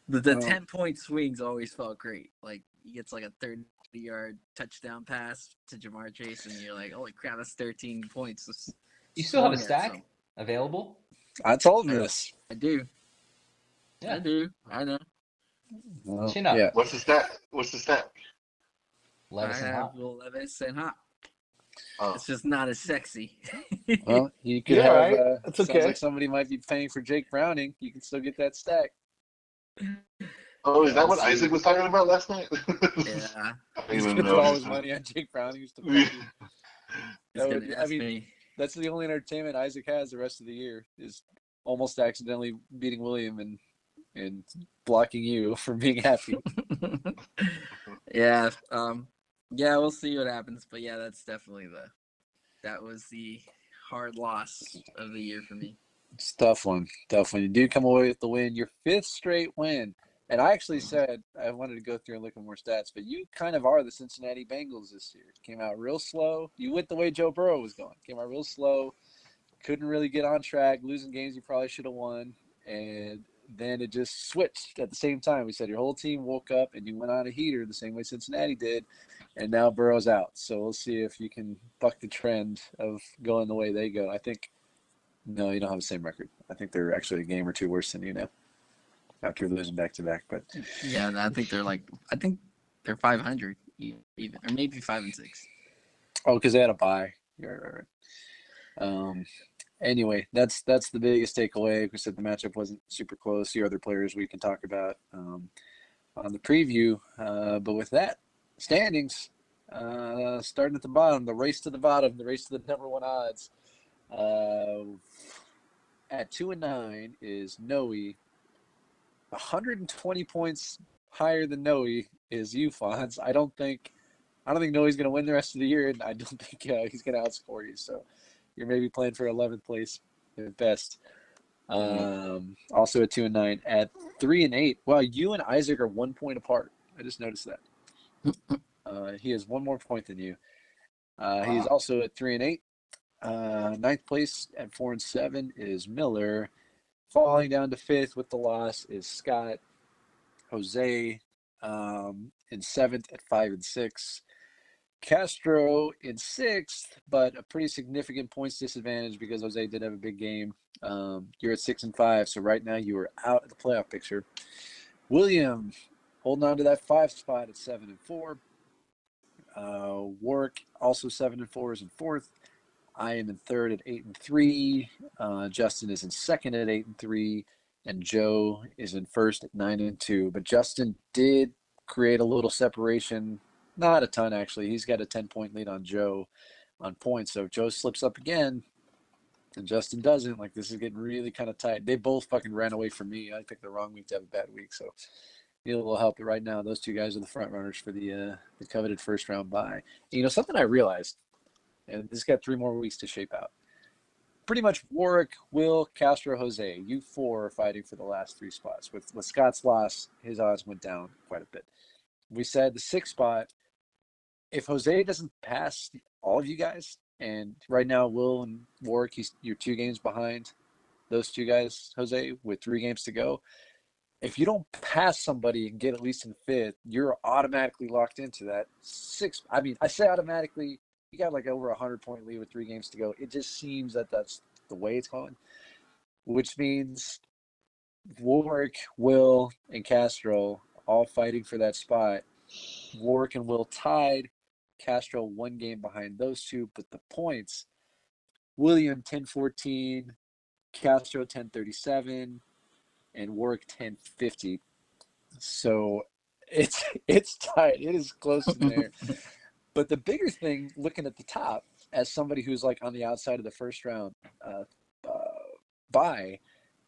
The Well, 10-point swings always felt great. Like he gets like a 30-yard touchdown pass to Jamar Chase, and you're like, holy crap, that's 13 points. You still have a Swung at stack some. available? I told him this. I do. Yeah. I do. I know. Well, Chin up. yeah. What's the stat? What's the stat? Levis I and have Hop. Levis and Hop. Oh. It's just not as sexy. Well, you could You're all have. right. That's Sounds okay. like somebody might be paying for Jake Browning. You can still get that stack. Oh, is that We'll what see. Isaac was talking about last night? Yeah, I He's didn't gonna even put all his notice. money on Jake Browning. Who's the fuck? he's gonna I ask mean, me. that's the only entertainment Isaac has the rest of the year is almost accidentally beating William and blocking you from being happy. Yeah, yeah, we'll see what happens. But yeah, that's definitely that was the hard loss of the year for me. It's a tough one. Tough one. You do come away with the win, your fifth straight win. And I actually said I wanted to go through and look at more stats, but you kind of are the Cincinnati Bengals this year. Came out real slow. You went the way Joe Burrow was going. Came out real slow. Couldn't really get on track. Losing games you probably should have won. and then it just switched at the same time. We said your whole team woke up and you went on a heater the same way Cincinnati did, and now Burrow's out. So we'll see if you can buck the trend of going the way they go. I think no, you don't have the same record. I think they're actually a game or two worse than you now after losing back to back. But Yeah, I think they're 500 even, or maybe 5-6. oh, because they had a bye. Yeah, right. Anyway, that's the biggest takeaway. We said the matchup wasn't super close. The other players we can talk about on the preview. But with that, standings starting at the bottom, the race to the bottom, the race to the number one odds. At 2-9 is Noe. 120 points higher than Noe is you, Fonz. I don't think Noe's going to win the rest of the year, and I don't think he's going to outscore you. So you're maybe playing for 11th place at best. Also at 2-9. At 3-8, wow, you and Isaac are 1 point apart. I just noticed that. He has one more point than you. He's also at 3-8. Ninth place at 4-7 is Miller. Falling down to fifth with the loss is Scott. Jose in seventh at 5-6. Castro in sixth, but a pretty significant points disadvantage because Jose did have a big game. You're at 6-5, so right now you are out of the playoff picture. William holding on to that 5 spot at 7-4. Warwick also 7-4 is in fourth. I am in third at 8-3. Justin is in second at 8-3, and Joe is in first at 9-2. But Justin did create a little separation, not a ton actually. He's got a 10-point lead on Joe on points. So if Joe slips up again and Justin doesn't, like this is getting really kind of tight. They both fucking ran away from me. I picked the wrong week to have a bad week, so need a little help. But right now, those two guys are the front runners for the coveted first round bye. You know something I realized. And this got 3 more weeks to shape out. Pretty much Warwick, Will, Castro, Jose. You 4 are fighting for the last 3 spots. With Scott's loss, his odds went down quite a bit. We said the 6th spot, if Jose doesn't pass all of you guys, and right now Will and Warwick, you're 2 games behind those 2 guys, Jose, with 3 games to go. If you don't pass somebody and get at least in 5th, you're automatically locked into that 6th. I mean, I say automatically. You got like over 100-point lead with 3 games to go. It just seems that that's the way it's going, which means Warwick, Will, and Castro all fighting for that spot. Warwick and Will tied. Castro 1 game behind those 2, but the points, William 10-14, Castro 10-37, and Warwick 10-50. So it's tight. It is close in there. But the bigger thing, looking at the top, as somebody who's like on the outside of the first round bye,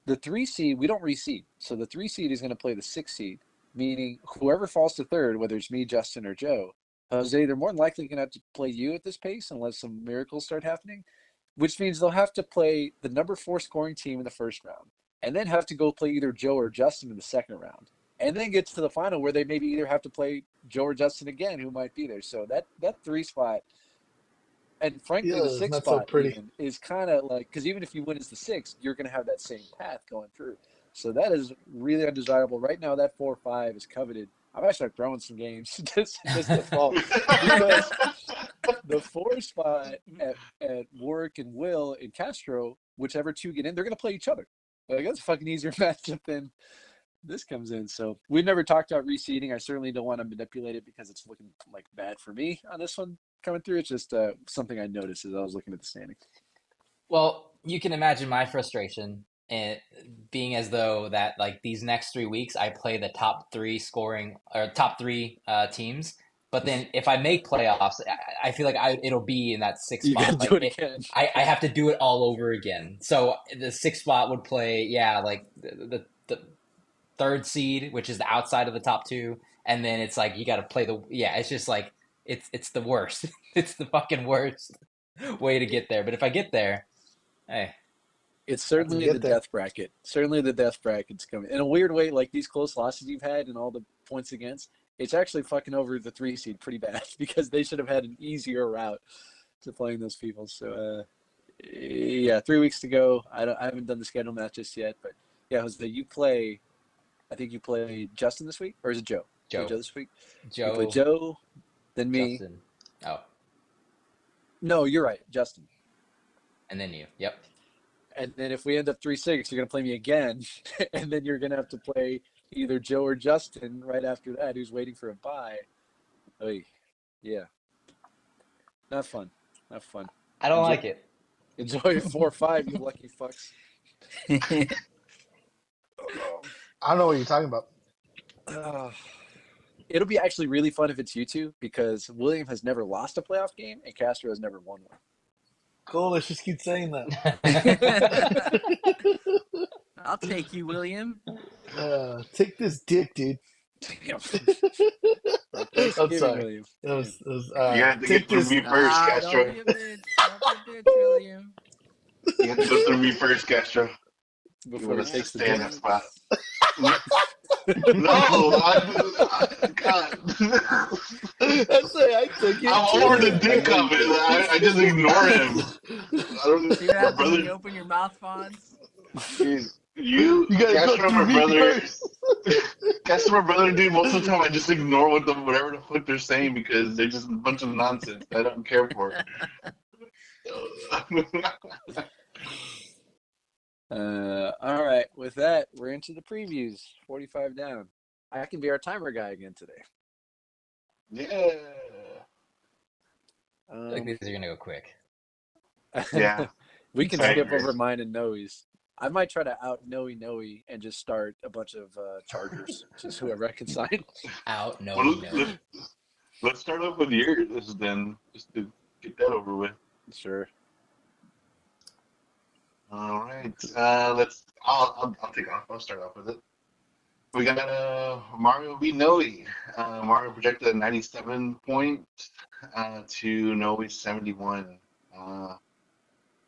the 3 seed, we don't reseed. So the 3 seed is going to play the 6 seed, meaning whoever falls to third, whether it's me, Justin, or Joe, Jose, they're more than likely going to have to play you at this pace unless some miracles start happening, which means they'll have to play the number 4 scoring team in the first round and then have to go play either Joe or Justin in the second round. And then get to the final where they maybe either have to play Joe or Justin again, who might be there. So that 3 spot, and frankly, the it's 6 not so spot pretty. even is kind of like, because even if you win as the 6, you're going to have that same path going through. So that is really undesirable. Right now, that 4-5 is coveted. I'm actually throwing some games just to fall because the 4 spot at Warwick and Will and Castro, whichever 2 get in, they're going to play each other. Like that's a fucking easier matchup than this comes in. So we've never talked about reseeding. I certainly don't want to manipulate it because it's looking like bad for me on this one coming through. It's just something I noticed as I was looking at the standings. Well, you can imagine my frustration and being as though that like these next 3 weeks I play the top 3 scoring or top 3 teams, but then if I make playoffs, I feel like it'll be in that 6th You got spot. to do Like it again. I have to do it all over again. So the 6th spot would play, like the 3rd seed, which is the outside of the top 2, and then it's like you got to play it's just like it's the worst. It's the fucking worst way to get there. But if I get there, hey, It's Have to certainly the get there. death bracket. Certainly the death bracket's coming. In a weird way, like these close losses you've had and all the points against, it's actually fucking over the 3 seed pretty bad because they should have had an easier route to playing those people. So, yeah, 3 weeks to go. I haven't done the schedule match just yet, but Yeah, Jose, you play. I think you play Justin this week, or is it Joe? You play Joe. Joe this week. You play Joe. Joe, then me. Justin. Oh, No, you're right, Justin. and then you. Yep. And then if we end up 3-6, you're gonna play me again, and then you're gonna have to play either Joe or Justin right after that, who's waiting for a bye. Oy. Yeah, not fun. Not fun. I don't Enjoy, like it. enjoy it 4-5, you lucky fucks. I don't know what you're talking about. It'll be actually really fun if it's you two because William has never lost a playoff game and Castro has never won one. Cool. Let's just keep saying that. I'll take you, William. Take this dick, dude. Damn. I'm Thanksgiving, sorry. William. You have to Take get through this. me first, Ah, Castro. don't be a bitch. Don't be a bitch, William. You have to go through me first, Castro. You Before want he to takes the stay in dick. that spot. No, God. That's right. I took it I'm over the I dick know of you did. it. I just ignore him. I don't. See what My happens when you brother. open your mouth, Fonz? You, You gotta go Castro, through my me brother. first. Castro, my brother, dude. Most of the time, I just ignore whatever the fuck they're saying because they're just a bunch of nonsense. I don't care for. All right. With that, we're into the previews. 45 down. I can be our timer guy again today. Yeah. I feel like these are gonna go quick. Yeah. We can I skip agree. over mine and Noe's. I might try to out Noe and just start a bunch of Chargers, just whoever I can sign. Out. No. Well, No. let's start off with yours then, just to get that over with. Sure. All right. I'll take off. I'll start off with it. We got Mario v. Noe. Mario projected at 97 points to Noe's 71.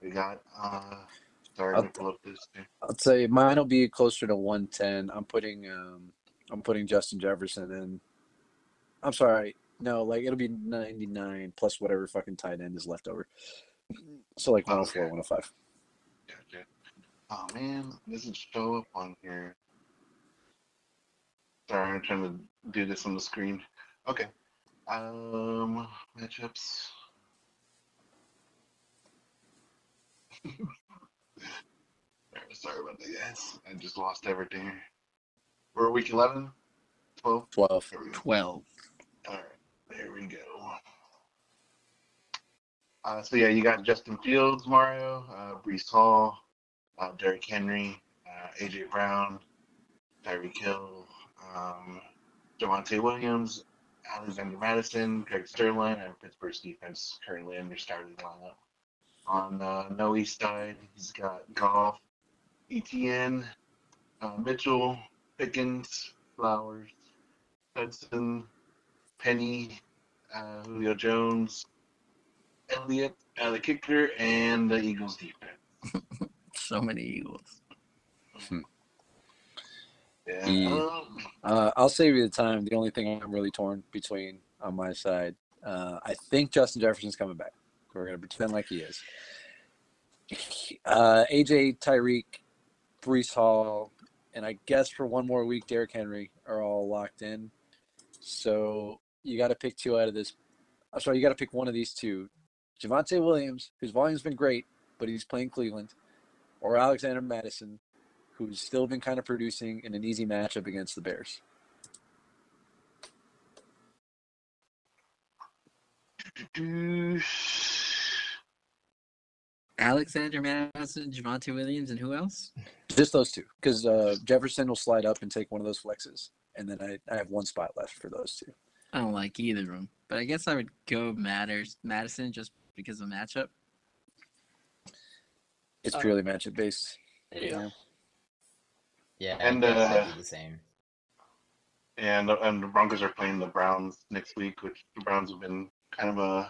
We got sorry, let me pull up this thing. I'll say mine will be closer to 110. I'm putting Justin Jefferson in. I'm sorry. No, like it'll be 99 plus whatever fucking tight end is left over. So like 104, Okay. 105. Gotcha. Oh man, this doesn't show up on here. Sorry, I'm trying to do this on the screen. Okay. Matchups. Sorry about that, guys. I just lost everything. We're week 11, 12. 12. There we go. 12. All right, there we go. So yeah, you got Justin Fields, Mario, Brees Hall, Derrick Henry, AJ Brown, Tyreek Hill, Javonte Williams, Alexander Madison, Greg Sterling, and Pittsburgh's defense currently in their starting lineup. On Noe's side, he's got Goff, ETN, Mitchell, Pickens, Flowers, Hudson, Penny, Julio Jones, Elliott, the kicker, and the Eagles defense. So many Eagles. Yeah. Yeah. I'll save you the time. The only thing I'm really torn between on my side, I think Justin Jefferson's coming back. We're going to pretend like he is. AJ, Tyreek, Brees Hall, and I guess for one more week, Derrick Henry are all locked in. So you got to pick two out of this. I'm sorry, you got to pick one of these two. Javonte Williams, whose volume's been great, but he's playing Cleveland, or Alexander Madison, who's still been kind of producing in an easy matchup against the Bears. Alexander Madison, Javonte Williams, and who else? Just those two, because Jefferson will slide up and take one of those flexes, and then I have one spot left for those two. I don't like either of them, but I guess I would go Madison just because of matchup. It's purely matchup based. Yeah. Yeah. And, I'd do the same. And the Broncos are playing the Browns next week, which the Browns have been kind of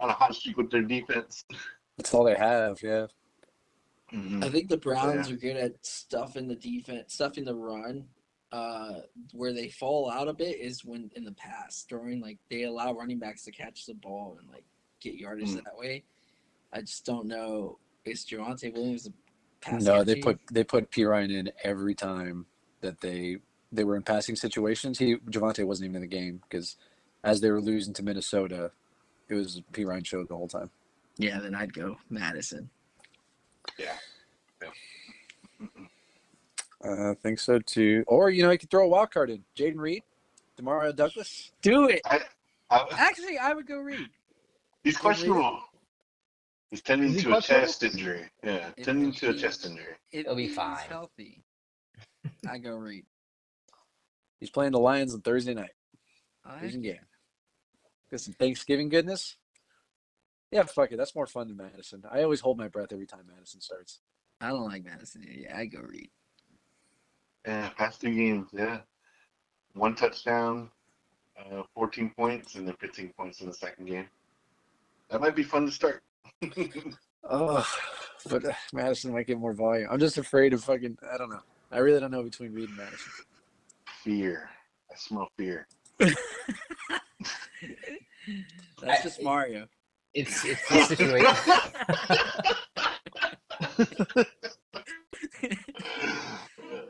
on a hot streak with their defense. That's all they have, yeah. Mm-hmm. I think the Browns are good at stuffing the defense, stuffing the run. Where they fall out a bit is when in the pass, during like they allow running backs to catch the ball and like get yardage that way. I just don't know. Is Javonte Williams Pass No, catchy. they put P Ryan in every time that they were in passing situations. Javante wasn't even in the game because as they were losing to Minnesota, it was P Ryan show the whole time. Yeah, then I'd go Madison. Yeah. I think so too. Or you could throw a wild card in. Jaden Reed, Demario Douglas. Do it. I, Actually, I would go Reed. he's Jaden Reed. questionable. He's tending Is he to a questionable? chest injury. Yeah, If tending to a he- chest injury. If He'll be he's fine. healthy, I go Reed. He's playing the Lions on Thursday night. I Losing like it. game. Got some Thanksgiving goodness. Yeah, fuck it. That's more fun than Madison. I always hold my breath every time Madison starts. I don't like Madison. Yeah, I go Reed. Yeah, past 2 games. Yeah, 1 touchdown, 14 points, and then 15 points in the second game. That might be fun to start. Oh, but Madison might get more volume. I'm just afraid of fucking. I don't know. I really don't know between Reed and Madison. Fear. I smell fear. That's just Mario. It's the situation.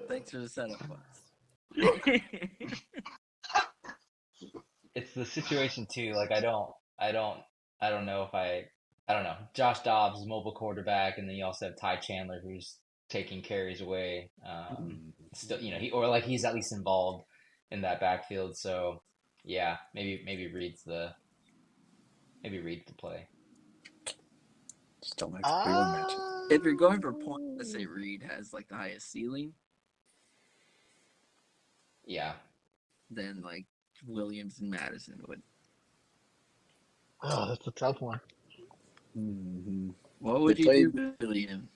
Thanks for the setup, boss. It's the situation too. Like I don't know if I don't know. Josh Dobbs is mobile quarterback, and then you also have Ty Chandler who's taking carries away. Still, he's at least involved in that backfield. So yeah, maybe Reed's the play. Just don't like the Cleveland matchup. If you're going for points, let's say Reed has like the highest ceiling, Yeah, then like Williams and Madison would. Oh, that's a tough one. Mm-hmm. What would They you do, William?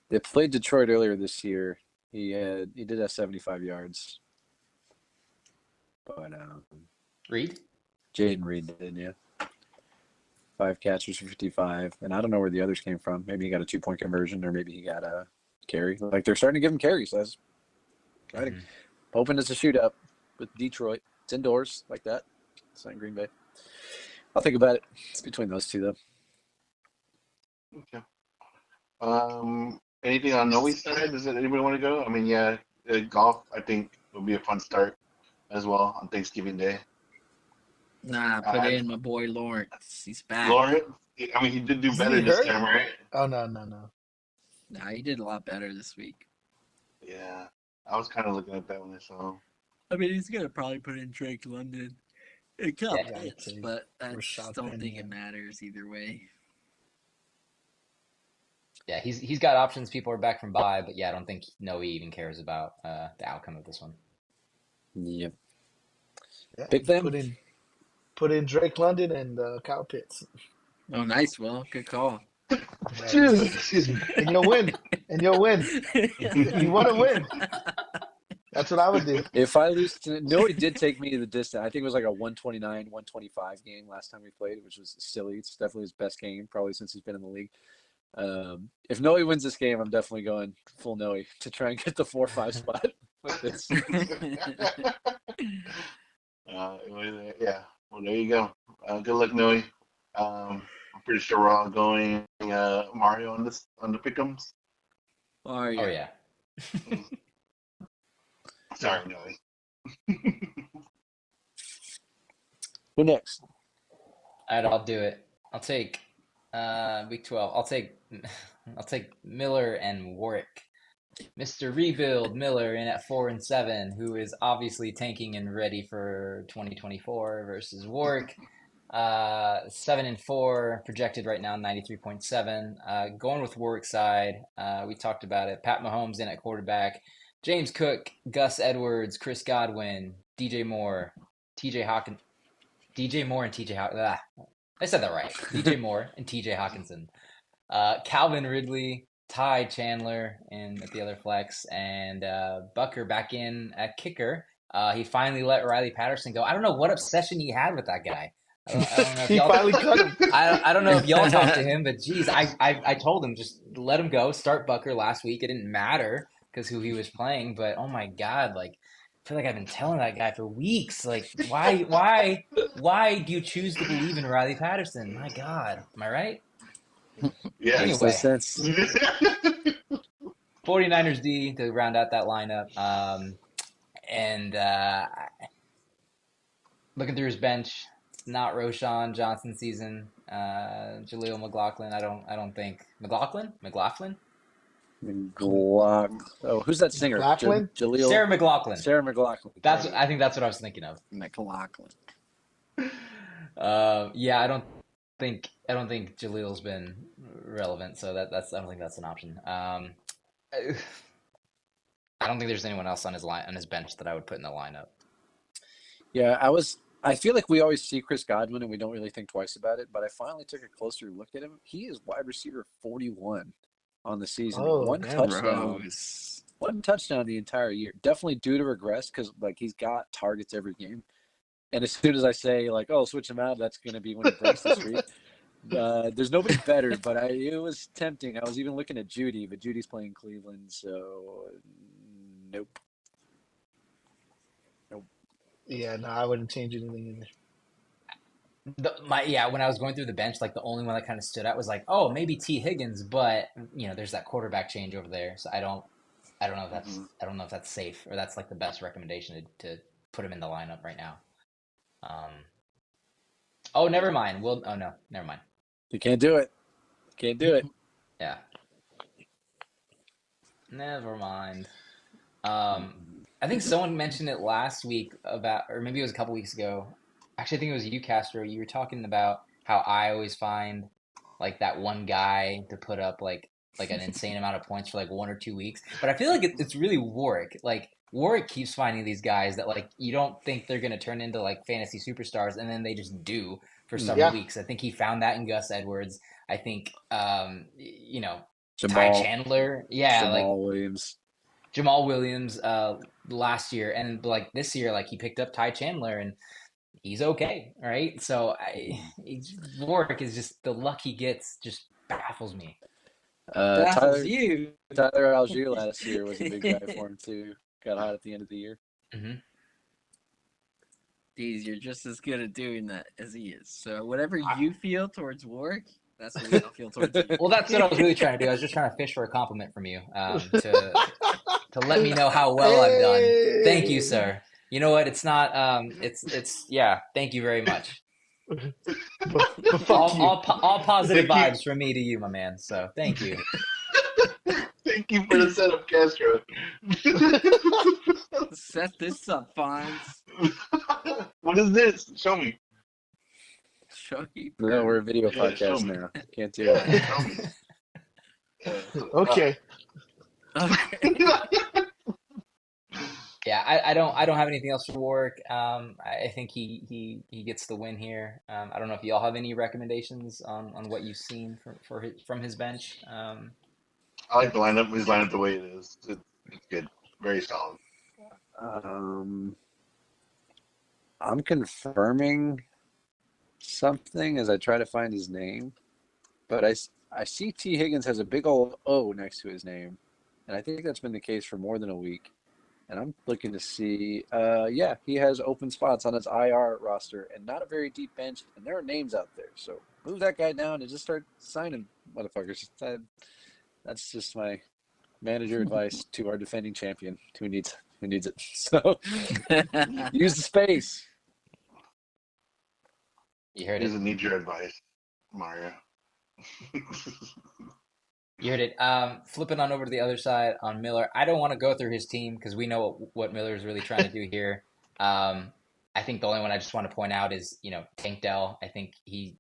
They played Detroit earlier this year. He did have 75 yards, but Reed. Jaden Reed did, yeah. 5 catches for 55, and I don't know where the others came from. Maybe he got a 2-point conversion, or maybe he got a carry. Like they're starting to give him carries. So that's exciting. Hoping it's a shootout with Detroit. It's indoors like that. It's not in Green Bay. I'll think about it. It's between those two though. Okay. Anything on Noe's side? Does anybody want to go? I mean, yeah, golf. I think would be a fun start as well on Thanksgiving Day. Nah, put in my boy Lawrence. He's back. Lawrence. I mean, he did do Is better he this hurt? time, right? Oh no. Nah, he did a lot better this week. Yeah, I was kind of looking at that when I saw him. I mean, he's gonna probably put in Drake London. It got Yeah, hits, I'd say but I Rashad just don't think Penny. it matters either way. Yeah, he's got options. People are back from bye, but yeah, I don't think Noe even cares about the outcome of this one. Yep. Yeah, Pick them. Put in Drake London and Kyle Pitts, Oh, nice, Will. Good call. Excuse me. and you'll win. You want to win. That's what I would do. If I lose, no, he did take me to the distance. I think it was like a 129, 125 game last time we played, which was silly. It's definitely his best game, probably since he's been in the league. If Noe wins this game, I'm definitely going full Noe to try and get the 4-5 spot with this. Yeah. Well, there you go. Good luck, Noe. I'm pretty sure we're all going Mario on the pick'ems. Oh, yeah. Oh yeah. Sorry, Noe. Who next? All right, I'll do it. I'll take week 12. I'll take Miller and Warwick. Mr. Rebuild Miller in at 4-7, who is obviously tanking and ready for 2024 versus Warwick. 7-4 projected right now, 93.7. Going with Warwick side, we talked about it. Pat Mahomes in at quarterback. James Cook, Gus Edwards, Chris Godwin, DJ Moore, TJ Hawkins. DJ Moore and TJ Hawkins. I said that right. DJ Moore and TJ Hawkinson. Calvin Ridley, Ty Chandler at the other flex, and Bucker back in at kicker. He finally let Riley Patterson go. I don't know what obsession he had with that guy. I don't know if He y'all finally cut him. I don't know if y'all talked to him, but geez, I told him just let him go. Start Bucker last week. It didn't matter because who he was playing, but oh my God, like I feel like I've been telling that guy for weeks. Like, why do you choose to believe in Riley Patterson? My God, am I right? Yeah. Makes no Anyway. sense. 49ers D to round out that lineup. And looking through his bench, it's not Roshan Johnson season. Jaleel McLaughlin. I don't think McLaughlin. Oh, who's that singer? McLaughlin? Jaleel. Sarah McLaughlin. Sarah McLaughlin. I think that's what I was thinking of. McLaughlin. Yeah, I don't think Jaleel's been relevant, so I don't think that's an option. I don't think there's anyone else on his bench that I would put in the lineup. Yeah, I feel like we always see Chris Godwin and we don't really think twice about it, but I finally took a closer look at him. He is wide receiver 41 on the season. Oh, One damn. touchdown. Gross. One touchdown the entire year. Definitely due to regress because like he's got targets every game. And as soon as I say like, oh, switch him out, that's going to be when he breaks the streak. There's nobody better, but it was tempting. I was even looking at Judy, but Judy's playing Cleveland, so nope. Yeah, no, I wouldn't change anything either. When I was going through the bench, like the only one that kind of stood out was like, oh, maybe T Higgins, but there's that quarterback change over there, so I don't know if that's safe or that's like the best recommendation to put him in the lineup right now. Oh, never mind. Never mind. You can't do it. Can't do it. Yeah. Never mind. I think someone mentioned it last week or maybe it was a couple weeks ago. Actually, I think it was you, Castro. You were talking about how I always find like that one guy to put up like an insane amount of points for like 1 or 2 weeks. But I feel like it's really Warwick. Like Warwick keeps finding these guys that like you don't think they're gonna turn into like fantasy superstars, and then they just do for several weeks. I think he found that in Gus Edwards. I think Ty Chandler, Jamal Williams last year, and like this year, like he picked up Ty Chandler and he's okay, right? So Warwick is just the luck he gets just baffles me. Baffles you. Tyler Algier last year was a big guy for him too. Got hot at the end of the year. Mm-hmm. Deez, you're just as good at doing that as he is. So whatever you feel towards Warwick, that's what we all feel towards you. Well, that's what I was really trying to do. I was just trying to fish for a compliment from you to let me know how well I've done. Thank you, sir. You know what? It's not. It's yeah. Thank you very much. All positive vibes from me to you, my man. So thank you. Thank you for the setup, Castro. Set this up, Fonz. What is this? Show me. Show you. No, we're a video podcast now. Can't do it. Show me. Okay. Yeah, I don't have anything else for Warwick. I think he gets the win here. I don't know if y'all have any recommendations on what you've seen from his bench. I like the lineup. His lineup the way it is. It's good. Very solid. I'm confirming something as I try to find his name, but I see T. Higgins has a big old O next to his name, and I think that's been the case for more than a week. And I'm looking to see, he has open spots on his IR roster and not a very deep bench, and there are names out there. So move that guy down and just start signing motherfuckers. That's just my manager advice to our defending champion who needs it. So use the space. You heard He it. doesn't need your advice, Mario. You heard it. Flipping on over to the other side on Miller. I don't want to go through his team because we know what Miller is really trying to do here. I think the only one I just want to point out is Tank Dell. I think he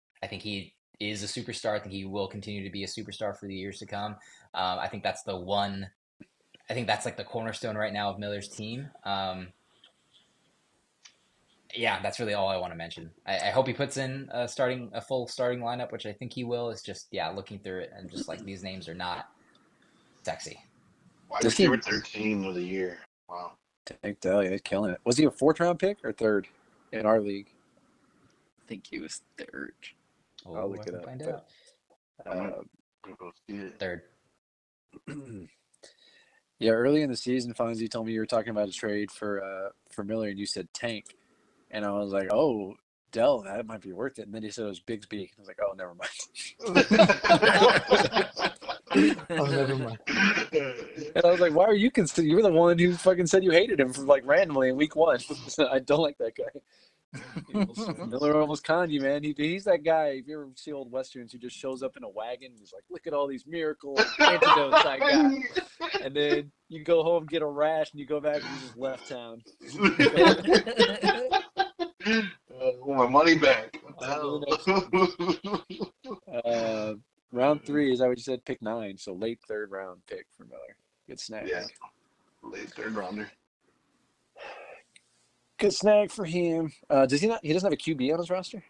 is a superstar. I think he will continue to be a superstar for the years to come. I think that's the one. I think that's like the cornerstone right now of Miller's team. Yeah, that's really all I want to mention. I hope he puts in a full starting lineup, which I think he will. It's just looking through it and just like these names are not sexy. Wide receiver 13 of the year. Wow. Tank Dell, he's killing it. Was he a 4th round pick or 3rd in our league? I think he was 3rd. I'll look it up. Find out. Go see it. 3rd. Yeah, early in the season, Fonzie, you told me you were talking about a trade for Miller, and you said Tank, and I was like, oh, Dell, that might be worth it. And then he said it was Bigsby. I was like, oh, never mind. Oh, never mind. And I was like, why are you consider? You were the one who fucking said you hated him from like randomly in week 1. So I don't like that guy. Miller almost conned you, man. He's that guy. If you ever see old westerns, who just shows up in a wagon. And he's like, look at all these miracle antidotes I got. And then you go home, get a rash, and you go back and you just left town. Want my money back. What the On to hell? the next one. Round 3 is that what you said? Pick 9, so late 3rd round pick for Miller. Good snag. Yeah. Late 3rd rounder. Good snag for him. Does he not? He doesn't have a QB on his roster.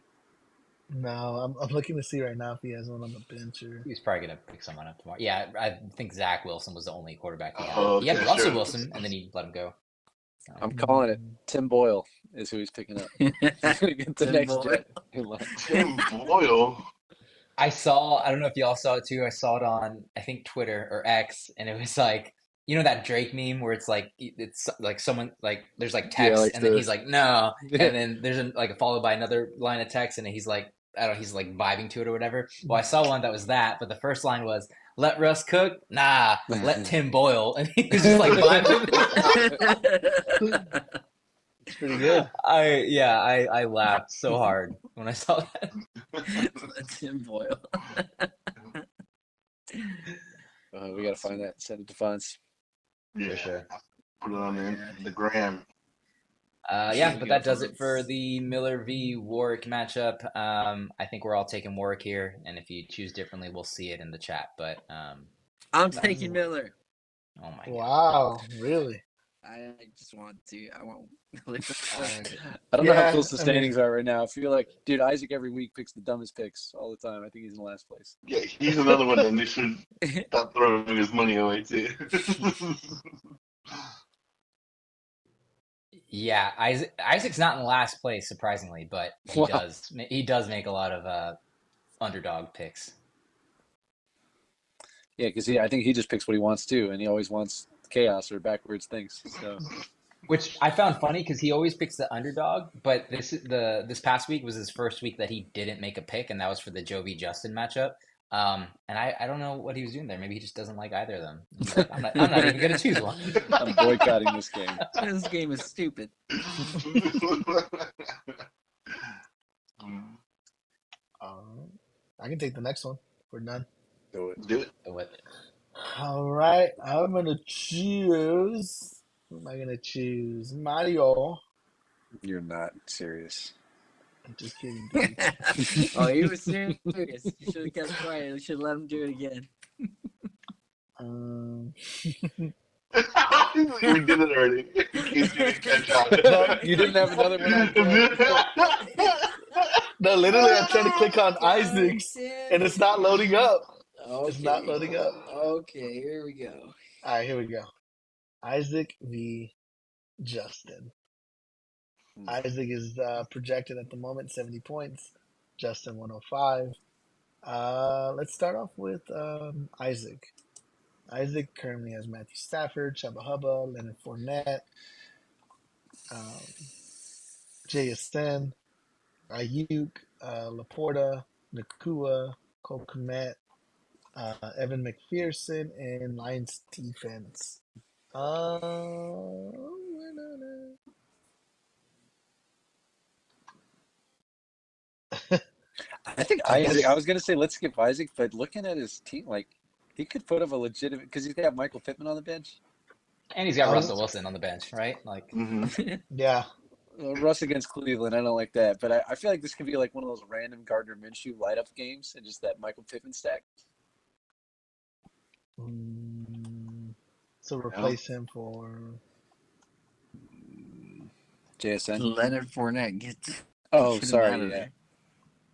No, I'm looking to see right now if he has one on the bench or. He's probably gonna pick someone up tomorrow. Yeah, I think Zach Wilson was the only quarterback he had. Oh, He had okay, Russell sure. Wilson, and then he let him go. I'm calling it. Tim Boyle is who he's picking up. Get the Tim next Boyle. jet. Tim Boyle. I don't know if y'all saw it too. I saw it on, I think, Twitter or X, and it was like, you know that Drake meme where it's like someone, like, there's like text, like and then the- he's like, no, and then there's like followed by another line of text, and he's like, I don't know, he's like vibing to it or whatever. Well, I saw one that was that, but the first line was, let Russ cook? Nah, let Tim Boyle. And he was just like vibing. It's pretty good. I laughed so hard when I saw that. Tim Boyle. We gotta find that. Send it to Fonz. Yeah. sure. Put it on the gram. Yeah, but that does it for the Miller v. Warwick matchup. I think we're all taking Warwick here, and if you choose differently, we'll see it in the chat. But I'm taking Miller. oh my god, Wow, really? I just want to. I won't. I don't know how Yeah, close the I mean- standings are right now. I feel like, dude, Isaac every week picks the dumbest picks all the time. I think he's in last place. Yeah, he's another one that they should stop throwing his money away too. yeah, Isaac's not in last place surprisingly, but Wow. he does make a lot of underdog picks. Yeah, because I think he just picks what he wants to, and he always wants chaos or backwards things. So Which I found funny because he always picks the underdog, but this past week was his first week that he didn't make a pick, and that was for the Joe v. Justin matchup. And I don't know what he was doing there. Maybe he just doesn't like either of them. He's like, I'm not even gonna choose one. I'm boycotting this game. This game is stupid. I can take the next one. We're done. Do it. Do it. What? All right, I'm gonna choose. Who am I gonna choose? Mario. You're not serious. I'm just kidding. Dude. Oh, he was serious. You should have kept quiet. You should let him do it again. We did it already. In case you didn't catch on. No, you didn't have another one on No, literally, I'm trying to click on Isaac's, and it's not loading up. Okay. It's not loading up. Okay, here we go. All right, here we go. Isaac v. Justin. Isaac is projected at the moment 70 points. Justin 105. Let's start off with Isaac. Isaac currently has Matthew Stafford, Chuba Hubba, Leonard Fournette, JSN, Ayuk, Laporta, Nakua, Cole Kmet, Evan McPherson, and Lions defense. I think Isaac. I was gonna say let's skip Isaac, but looking at his team, like he could put up a legitimate because he's got Michael Pittman on the bench. And he's got Russell Wilson on the bench, right? Like, Yeah. Russ against Cleveland, I don't like that, but I feel like this could be like one of those random Gardner Minshew light up games and just that Michael Pittman stack. So replace him for. JSN. Leonard Fournette gets. Oh, Should've sorry. mattered.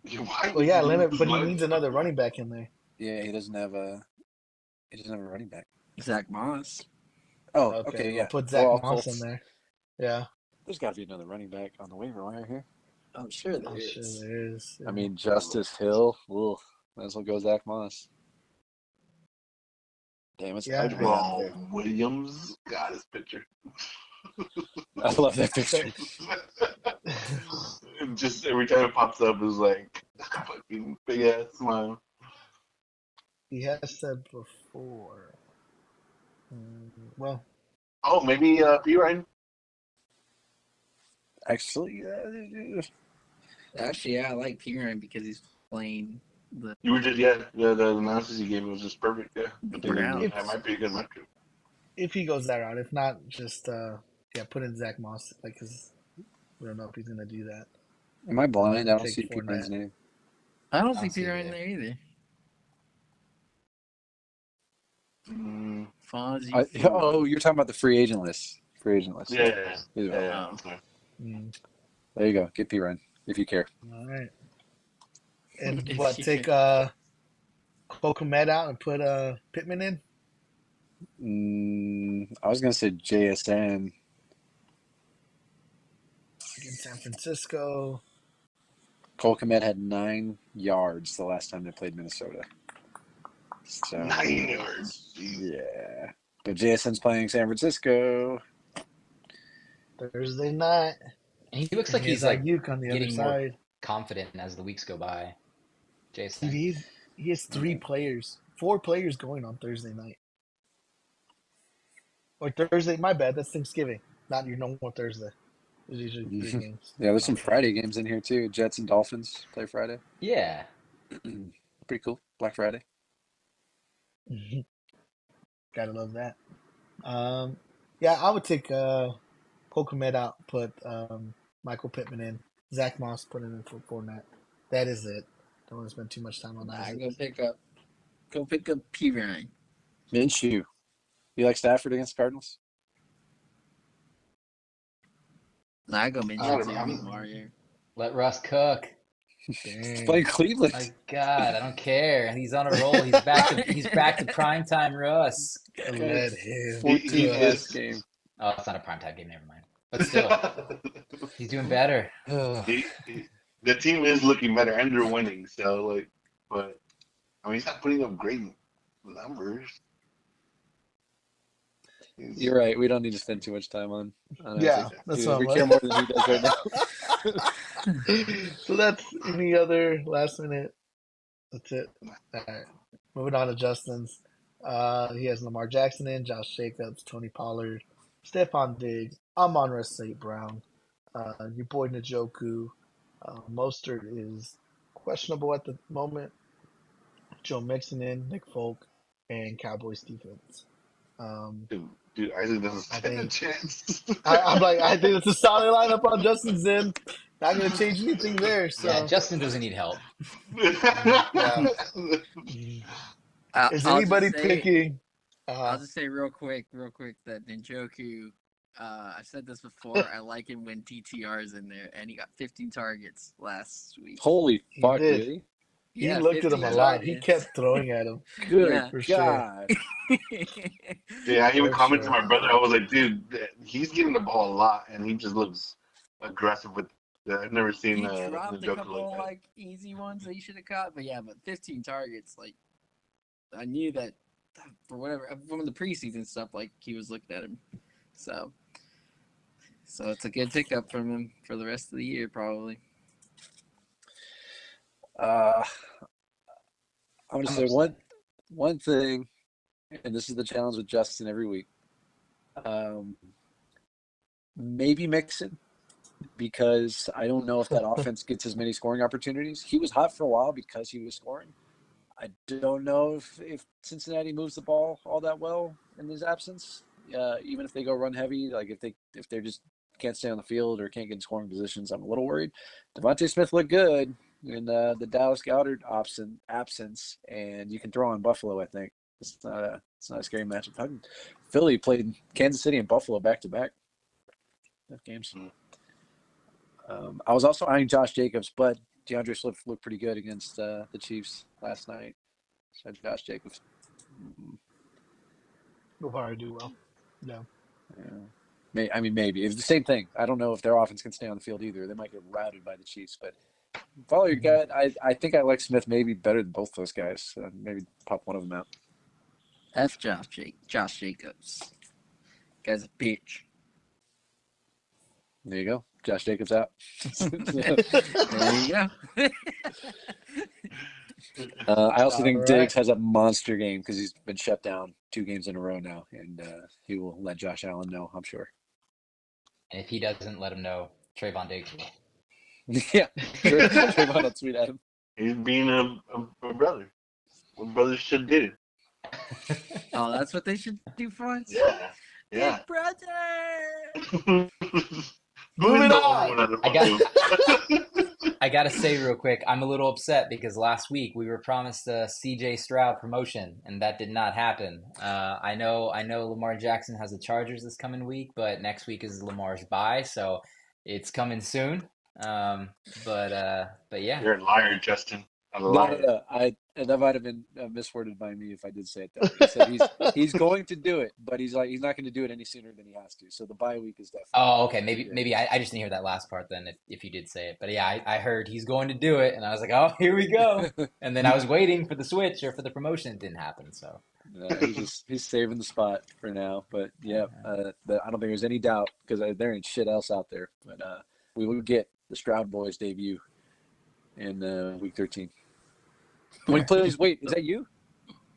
Yeah. Well, yeah, Leonard, but he needs another running back in there. Yeah, he doesn't have a running back. Zach Moss. Oh, Okay, okay, we'll yeah. put Zach Well, Moss in Colts. there. Yeah, There's got to be another running back on the waiver wire here. I'm sure there I'm is. sure there is. I mean, Justice Hill. Ugh, might as well go Zach Moss. Damn, it's Yeah. ugly out there. Williams got his picture. I love that picture. And just every time it pops up, it's like fucking big ass smile. He has said before. 4. Well, Oh, maybe P Ryan. Actually, Actually, yeah, I like Piran because he's playing the You were just the analysis you gave was just perfect. Yeah, I think Browns. that might be a good matchup. if he goes that route, if not, just put in Zach Moss, like, because we don't know if he's gonna do that. am I blind? I don't Take see Piran's Fournette. name. I don't I see don't see it Piran either. there either. Mm, Fonzie Fool. Oh, you're talking about the free agent list. Free agent list. yeah. Either way. Oh. Okay. Mm, There you go. Get Piran if you care. all right. And If what? you Take can. Cole Kmet out and put Pittman in. I was gonna say JSN. Against San Francisco. Cole Kmet had 9 yards the last time they played Minnesota. So 9 yards. Jeez. yeah, but JSN's playing San Francisco. Thursday night. And he looks And like he has he's like Ayuk on the other getting more side. confident as the weeks go by. Dude, Jason. he has 4 players going on Thursday night. Or Thursday, my bad. That's Thanksgiving, not your normal Thursday. There's usually 3 games. Yeah, there's some Okay. Friday games in here too. Jets and Dolphins play Friday. Yeah. Pretty cool. Black Friday. Gotta love that. Yeah, I would take Cole Kmet out, put Michael Pittman in, Zach Moss put in for Fournette. That is it. Don't want to spend too much time on I Isaac. go pick up Piran. Minshew. You like Stafford against Cardinals? I go Not Minshew a- too, Mario. Let Russ cook. He's Dang. playing Cleveland. My God, I don't care. He's on a roll. He's back to primetime Russ. Let him 14 he cook. last is. game. Oh, it's not a primetime game, never mind. But still, he's doing better. The team is looking better and they're winning. So like, but I mean, he's not putting up great numbers. You're right. We don't need to spend too much time on Yeah, Isaac. that's We what care I'm more than he does right now. like. So that's any other last minute. That's it. All right. Moving on to Justin's. He has Lamar Jackson in, Josh Jacobs, Tony Pollard, Stephon Diggs, Amon-Ra St. Brown, your boy Njoku. Mostert is questionable at the moment. Joe Mixon in, Nick Folk, and Cowboys defense. Dude, Isaac doesn't I stand a think chance. I think it's a solid lineup on Justin's end. Not going to change anything there. Yeah, So Justin doesn't need help. yeah. Is I'll anybody just say picking? I'll just say real quick that Njoku. I said this before. I like him when TTR is in there, and he got 15 targets last week. Holy He fuck, did. really? He Yeah, looked at him 15 a lot. He targets. kept throwing at him Good Yeah. for sure. God. Yeah, I even For commented to sure. my brother. I was like, dude, he's getting the ball a lot, and he just looks aggressive with. I've never seen He the dropped a Joker couple like of that. like easy ones that he should have caught, but yeah, but 15 targets. Like I knew that for whatever from the preseason stuff, like he was looking at him. So it's a good pickup from him for the rest of the year, probably. I'm gonna I'm say upset. one thing, and this is the challenge with Justin every week. Maybe Mixon, because I don't know if that offense gets as many scoring opportunities. He was hot for a while because he was scoring. I don't know if Cincinnati moves the ball all that well in his absence. Even if they go run heavy, like if they're just can't stay on the field or can't get in scoring positions, I'm a little worried. Devontae Smith looked good in the Dallas Goedert absence, and you can throw on Buffalo. I think it's not a scary matchup. Philly played Kansas City and Buffalo back to back games. I was also eyeing Josh Jacobs, but DeAndre Swift looked pretty good against the Chiefs last night. So Josh Jacobs. He'll probably do well. Yeah. I mean, maybe. It's the same thing. I don't know if their offense can stay on the field either. They might get routed by the Chiefs, but follow your gut. I think I like Smith maybe better than both those guys. Maybe pop one of them out. F Josh Jacobs. Guy's a bitch. There you go. Josh Jacobs out. There you go. I also think All Diggs right. has a monster game because he's been shut down 2 games in a row now, and he will let Josh Allen know, I'm sure. And if he doesn't let him know, Trayvon Diggs will. Yeah, Trayvon will tweet at him. He's being a brother. What brothers should do. Oh, that's what they should do for once. Yeah. Big Yeah. brother. Who is Moving the on. only one out of I got both? I gotta say real quick, I'm a little upset because last week we were promised a CJ Stroud promotion, and that did not happen. I know Lamar Jackson has the Chargers this coming week, but next week is Lamar's bye, so it's coming soon. But yeah, You're a liar, Justin. A No, liar. that might have been misworded by me if I did say it that way. He said he's going to do it, but he's not going to do it any sooner than he has to. So the bye week is definitely. Oh, okay. Maybe Yeah. maybe I just didn't hear that last part then if you did say it. But yeah, I heard he's going to do it, and I was like, oh, here we go. And then I was waiting for the switch or for the promotion. It didn't happen. So He's saving the spot for now. But yeah, I don't think there's any doubt because there ain't shit else out there. But we will get the Stroud boys debut in week 13 when he plays. Wait, is that you?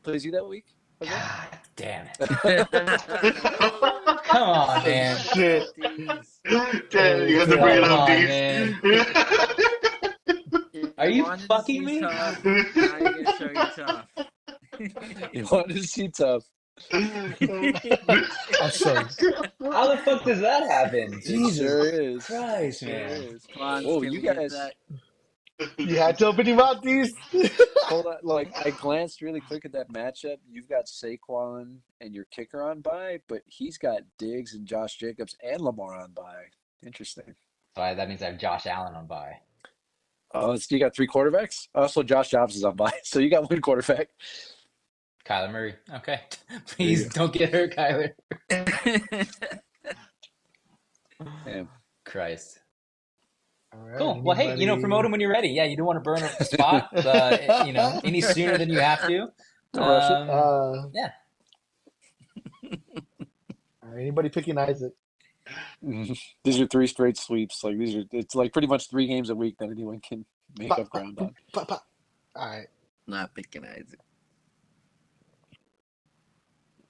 Plays you that week? Jose? God damn it! Come on, man. Shit. Damn, you have to bring it Come up, on, Deez. man. If Are you wanted to fucking see me? tough, now you're gonna show you tough. You wanted to see tough. I'll show you. How the fuck does that happen? It Jesus sure is. Christ, Sure man. is. Fonz, Whoa, can you we get guys. that? You had to open your mouth, these. Hold on, like I glanced really quick at that matchup. You've got Saquon and your kicker on bye, but he's got Diggs and Josh Jacobs and Lamar on bye. Interesting. So that means I have Josh Allen on bye. Oh, so you got 3 quarterbacks. Also, Josh Jacobs is on bye, so you got 1 quarterback. Kyler Murray. Okay. There Please you don't get hurt, Kyler. Damn. Christ. All right. Cool. Well, hey, promote him when you're ready. Yeah, you don't want to burn up the spot, any sooner than you have to. Don't rush it. Yeah. All right, anybody picking Isaac? These are 3 straight sweeps. Like it's like pretty much 3 games a week that anyone can make up ground on. All right. Not picking Isaac.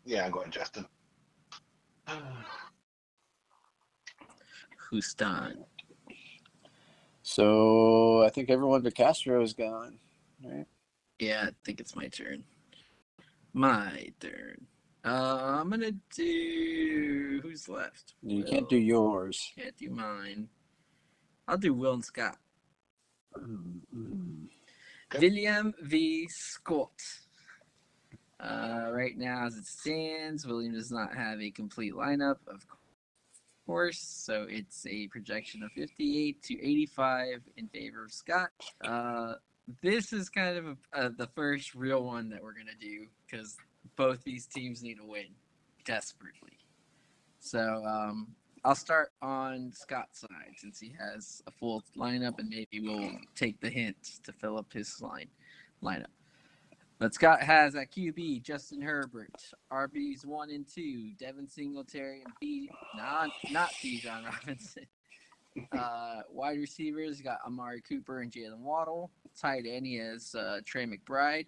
Yeah, I'm going Justin. Houston. So I think everyone but Castro is gone, right? Yeah, I think it's my turn. My turn. I'm gonna do. Who's left? You can't do yours. Can't do mine. I'll do Will and Scott. William v. Scott. Right now, as it stands, William does not have a complete lineup, of course, so it's a projection of 58 to 85 in favor of Scott. This is kind of the first real one that we're going to do because both these teams need a win desperately. So I'll start on Scott's side since he has a full lineup, and maybe we'll take the hint to fill up his lineup. But Scott has at QB Justin Herbert, RBs 1 and 2, Devin Singletary, and not Bijan Robinson. Wide receivers got Amari Cooper and Jalen Waddle. Tight end he has Trey McBride.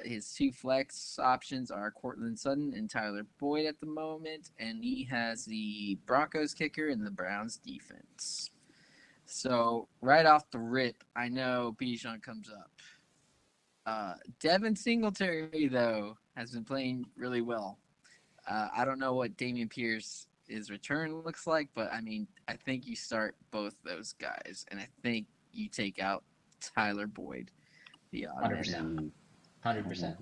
His 2 flex options are Cortland Sutton and Tyler Boyd at the moment, and he has the Broncos kicker and the Browns defense. So right off the rip, I know Bijan comes up. Devin Singletary, though, has been playing really well. I don't know what Dameon Pierce's return looks like, but I mean, I think you start both those guys, and I think you take out Tyler Boyd. The 100%. 100%.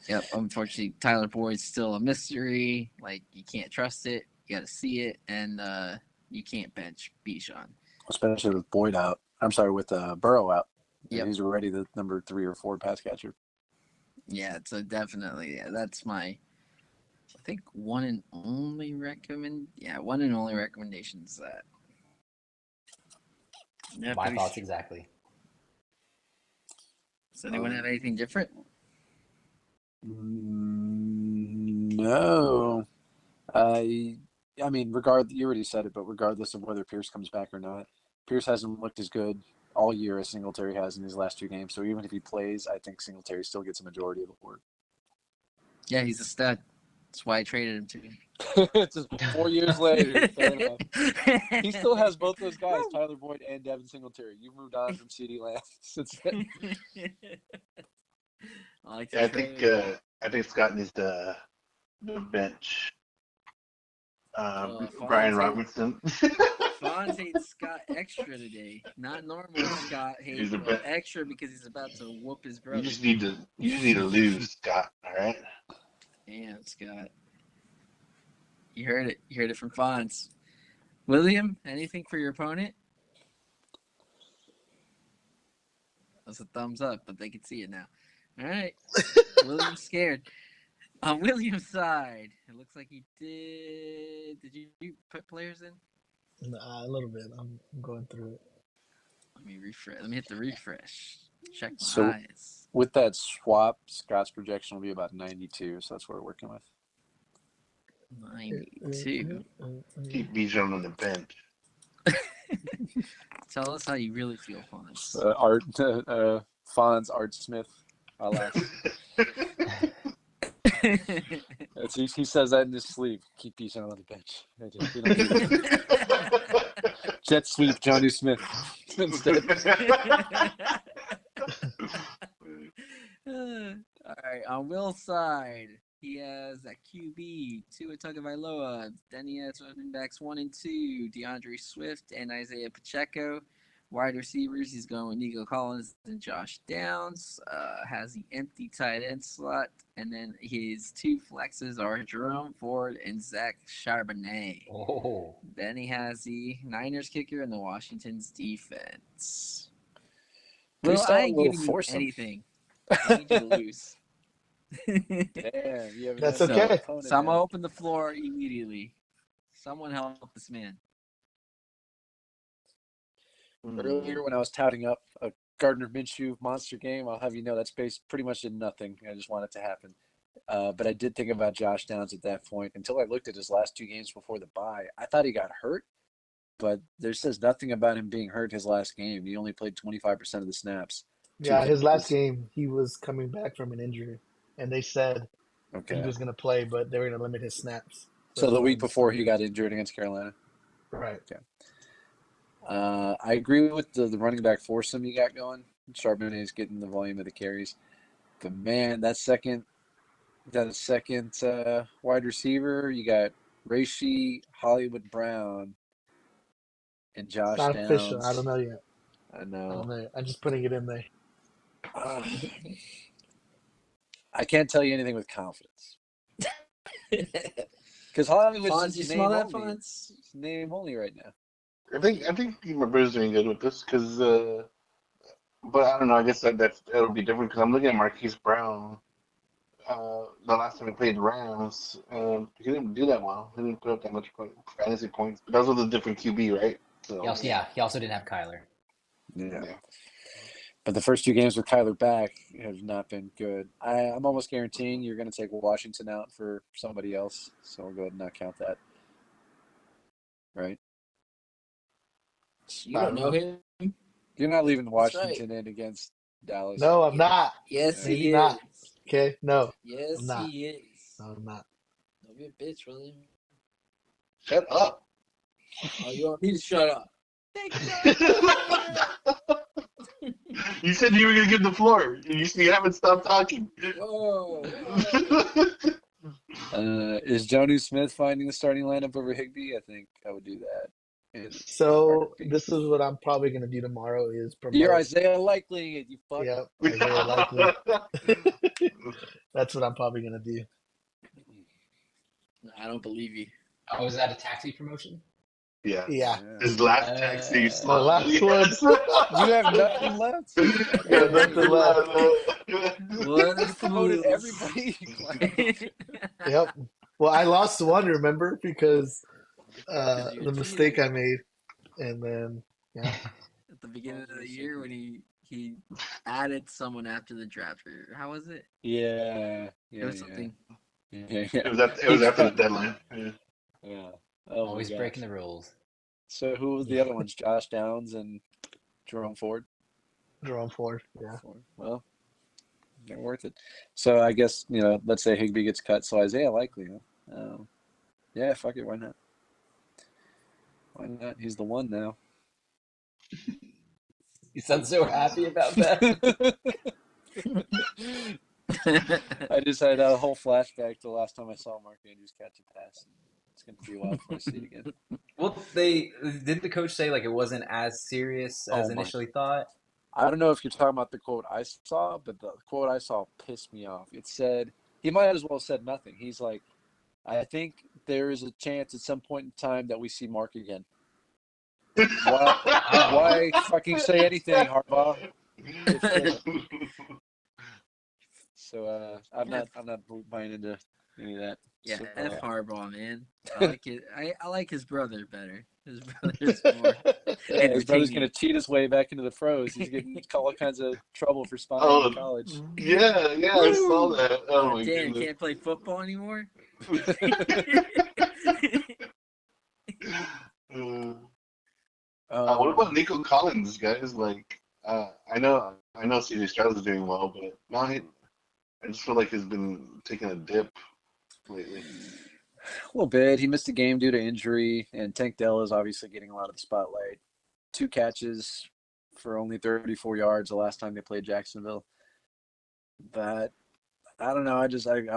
Yep. Unfortunately, Tyler Boyd's still a mystery. Like, you can't trust it. You got to see it, and you can't bench Bijan. Especially with Boyd out. I'm sorry, with Burrow out. Yep. He's already the number 3 or 4 pass catcher. Yeah, so definitely, that's my, I think, one and only recommendation is that. My thoughts exactly. Does anyone have anything different? No. I mean, you already said it, but regardless of whether Pierce comes back or not, Pierce hasn't looked as good all year as Singletary has in his last 2 games. So even if he plays, I think Singletary still gets a majority of the work. Yeah, he's a stud. That's why I traded him to you. Just 4 years later, fair enough. He still has both those guys, Tyler Boyd and Devin Singletary. You've moved on from CeeDee Lamb since then. I like to Yeah, trade. I think Scott needs to bench Brian Fonz Robinson. Fonz hates Scott extra today. Not normal Scott hate, He's a but bet. extra because he's about to whoop his You brother. just need to lose, Scott. All right. Damn, Scott. You heard it. You heard it from Fonz. William, anything for your opponent? That's a thumbs up, but they can see it now. All right. William's scared. On William's side, it looks like he did. Did you put players in? Nah, a little bit. I'm going through it. Let me refresh. Let me hit the refresh. Check my So- eyes. With that swap, Scott's projection will be about 92, so that's what we're working with. 92. Keep Bijan on the bench. Tell us how you really feel, Fonz. Fonz Art Smith, alas. He says that in his sleep. Keep Bijan on the bench. We don't do that. Jet sweep Johnny Smith instead. All right, on Will's side, he has at QB Tua Tagovailoa. Then he has running backs 1 and 2, DeAndre Swift and Isaiah Pacheco. Wide receivers, he's going with Nico Collins and Josh Downs. Has the empty tight end slot, and then his 2 flexes are Jerome Ford and Zach Charbonnet. Oh, Then he has the Niners kicker and the Washington's defense. Pretty Well, I solid ain't little giving you foursome. anything. I need you to lose. Damn, you haven't That's had okay. an opponent, So I'm man. gonna open the floor immediately. Someone help this man. Earlier, when I was touting up a Gardner Minshew monster game, I'll have you know that's based pretty much in nothing. I just want it to happen. But I did think about Josh Downs at that point until I looked at his last 2 games before the bye. I thought he got hurt, but there says nothing about him being hurt his last game. He only played 25% of the snaps. Yeah, his last games. game, he was coming back from an injury, and they said he Okay. was going to play, but they were going to limit his snaps. So the week Fonz before he started. got injured against Carolina. Right. I agree with the running back foursome you got going. Charbonnet is getting the volume of the carries. But man, that second wide receiver, you got Rashee Hollywood Brown and It's Josh not Downs. official. I don't know yet. I know. I'm just putting it in there. I can't tell you anything with confidence. Because Hollywood's Fonz, just you smell that, only. Fonz? It's name only right now. I think my brother's doing good with this because, but I don't know. I guess that'll be different because I'm looking at Marquise Brown. The last time he played Rams, he didn't do that well. He didn't put up that much fantasy points. But that was with a different QB, right? So he also didn't have Kyler. Yeah. Yeah. But the first 2 games with Kyler back have not been good. I'm almost guaranteeing you're going to take Washington out for somebody else. So we'll go ahead and not count that. Right? You don't know him. You're not leaving That's Washington in against Dallas. No, I'm not. Yes, Maybe he not. is. Okay, no, Yes, I'm not. he is. No, I'm not. Don't be a bitch, William. Shut up. Oh, you want me to shut up? You said you were gonna give the floor. You haven't stopped talking. Whoa. Is Jonnu Smith finding the starting lineup over Higbee? I think I would do that. So this is what I'm probably going to do tomorrow is promote. You're Isaiah Likely it, you fuck. Yep, Isaiah Likely. That's what I'm probably going to do. I don't believe you. Oh, is that a taxi promotion? Yeah. Yeah. His last taxi. The last one. You have nothing left. Yeah, nothing left. What a You promoted fool. everybody. Yep. Well, I lost one, remember, because you the cheated. mistake I made, and then At the beginning of the year when he added someone after the draft. Or how was it? Yeah. It was something. Yeah. It was after the deadline. Yeah. Yeah. Oh, Always my breaking gosh. the rules. So who was the other ones? Josh Downs and Jerome Ford. Jerome Ford. Yeah. Well, they're worth it. So I guess, let's say Higbee gets cut, so Isaiah Likely. Yeah, fuck it, why not? Why not? He's the one now. You sound so happy about that. I just had a whole flashback to the last time I saw Mark Andrews catch a pass. It's going to be a while before I see it again. Well, didn't the coach say like it wasn't as serious as Oh my. initially thought? I don't know if you're talking about the quote I saw, but the quote I saw pissed me off. It said, he might as well have said nothing. He's like, I think there is a chance at some point in time that we see Mark again. Why fucking say anything, Harbaugh? So I'm not buying into any of that. Yeah, So, F Harbaugh, man. I like it. I like his brother better. His brother's more yeah, his brother's going entertaining. to cheat his way back into the pros. He's getting all kinds of trouble for spying Oh, in college. yeah, I saw Woo! that. Oh my Damn, goodness. can't play football anymore. What about Nico Collins, guys? Like, I know CJ Stroud is doing well, but now I just feel like he's been taking a dip lately. A little bit. He missed a game due to injury, and Tank Dell is obviously getting a lot of the spotlight. 2 catches for only 34 yards the last time they played Jacksonville. But I don't know. I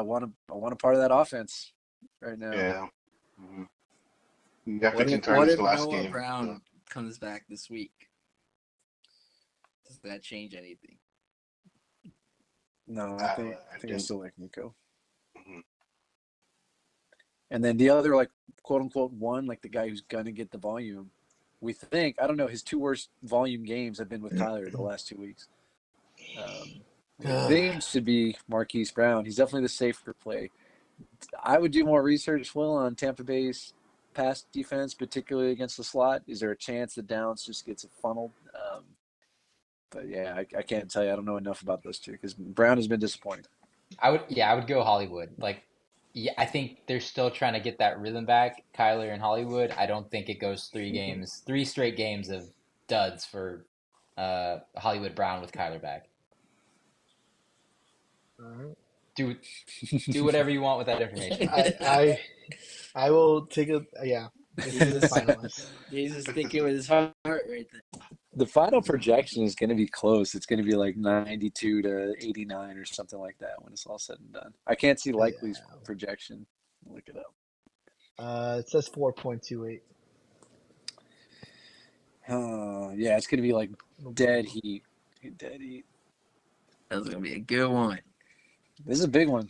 want a part of that offense right now. Yeah. Mm-hmm. He got What 15 if targets the last Noah game. Brown comes back this week? Does that change anything? No, I I think I didn't. still like Nico. Mhm. And then the other, like, quote unquote one, like the guy who's gonna get the volume. We think, I don't know, his 2 worst volume games have been with Kyler the last 2 weeks. They should be Marquise Brown. He's definitely the safer play. I would do more research, Will, on Tampa Bay's pass defense, particularly against the slot. Is there a chance that Downs just gets it funneled? But yeah, I can't tell you. I don't know enough about those two because Brown has been disappointing. I would go Hollywood. Like, yeah, I think they're still trying to get that rhythm back, Kyler and Hollywood. I don't think it goes 3 straight games of duds for Hollywood Brown with Kyler back. All right. Do whatever you want with that information. I will take a yeah. This is the finalist. He's just thinking with his heart right there. The final projection is going to be close. It's going to be like 92 to 89 or something like that when it's all said and done. I can't see Likely's projection. Look it up. It says 4.28. Yeah, it's going to be like dead heat. Dead heat. That's gonna be a good one. This is a big one.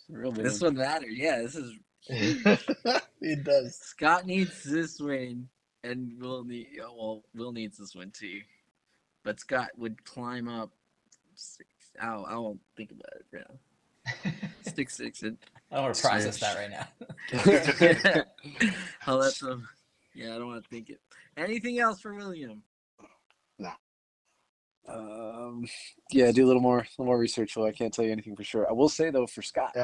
Real big This one. one matters. Yeah, this is. It does. Scott needs this win, and Will needs this win too. But Scott would climb up. I won't think about it right now. Stick 6 in. I don't want to process that right now. I'll let them. Yeah, I don't want to think it. Anything else for William? Yeah, do a little more research. Well, I can't tell you anything for sure. I will say though, for Scott,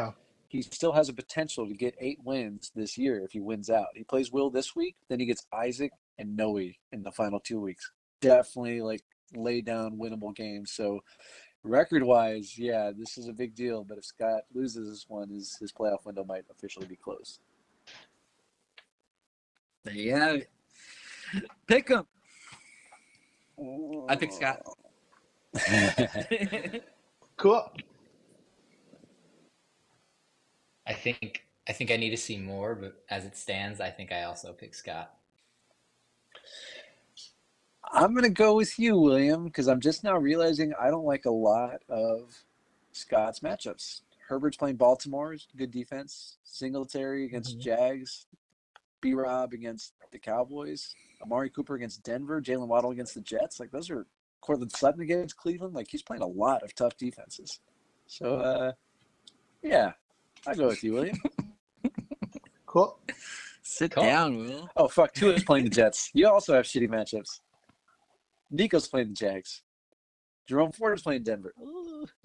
he still has a potential to get 8 wins this year if he wins out. He plays Will this week, then he gets Isaac and Noe in the final 2 weeks. Definitely like lay down winnable games. So record-wise, yeah, this is a big deal. But if Scott loses this one, his playoff window might officially be closed. There you have it. Pick him. I pick Scott. Cool. I think I need to see more, but as it stands, I think I also pick Scott. I'm going to go with you, William, because I'm just now realizing I don't like a lot of Scott's matchups. Herbert's playing Baltimore's good defense. Singletary against Jags. B-Rob against the Cowboys. Amari Cooper against Denver. Jalen Waddle against the Jets. Like, those are Cortland Sutton against Cleveland. Like, he's playing a lot of tough defenses. So, yeah, I'll go with you, William. Cool. Sit down, Will. Oh, fuck. Tua's playing the Jets. You also have shitty matchups. Nico's playing the Jags. Jerome Ford is playing Denver.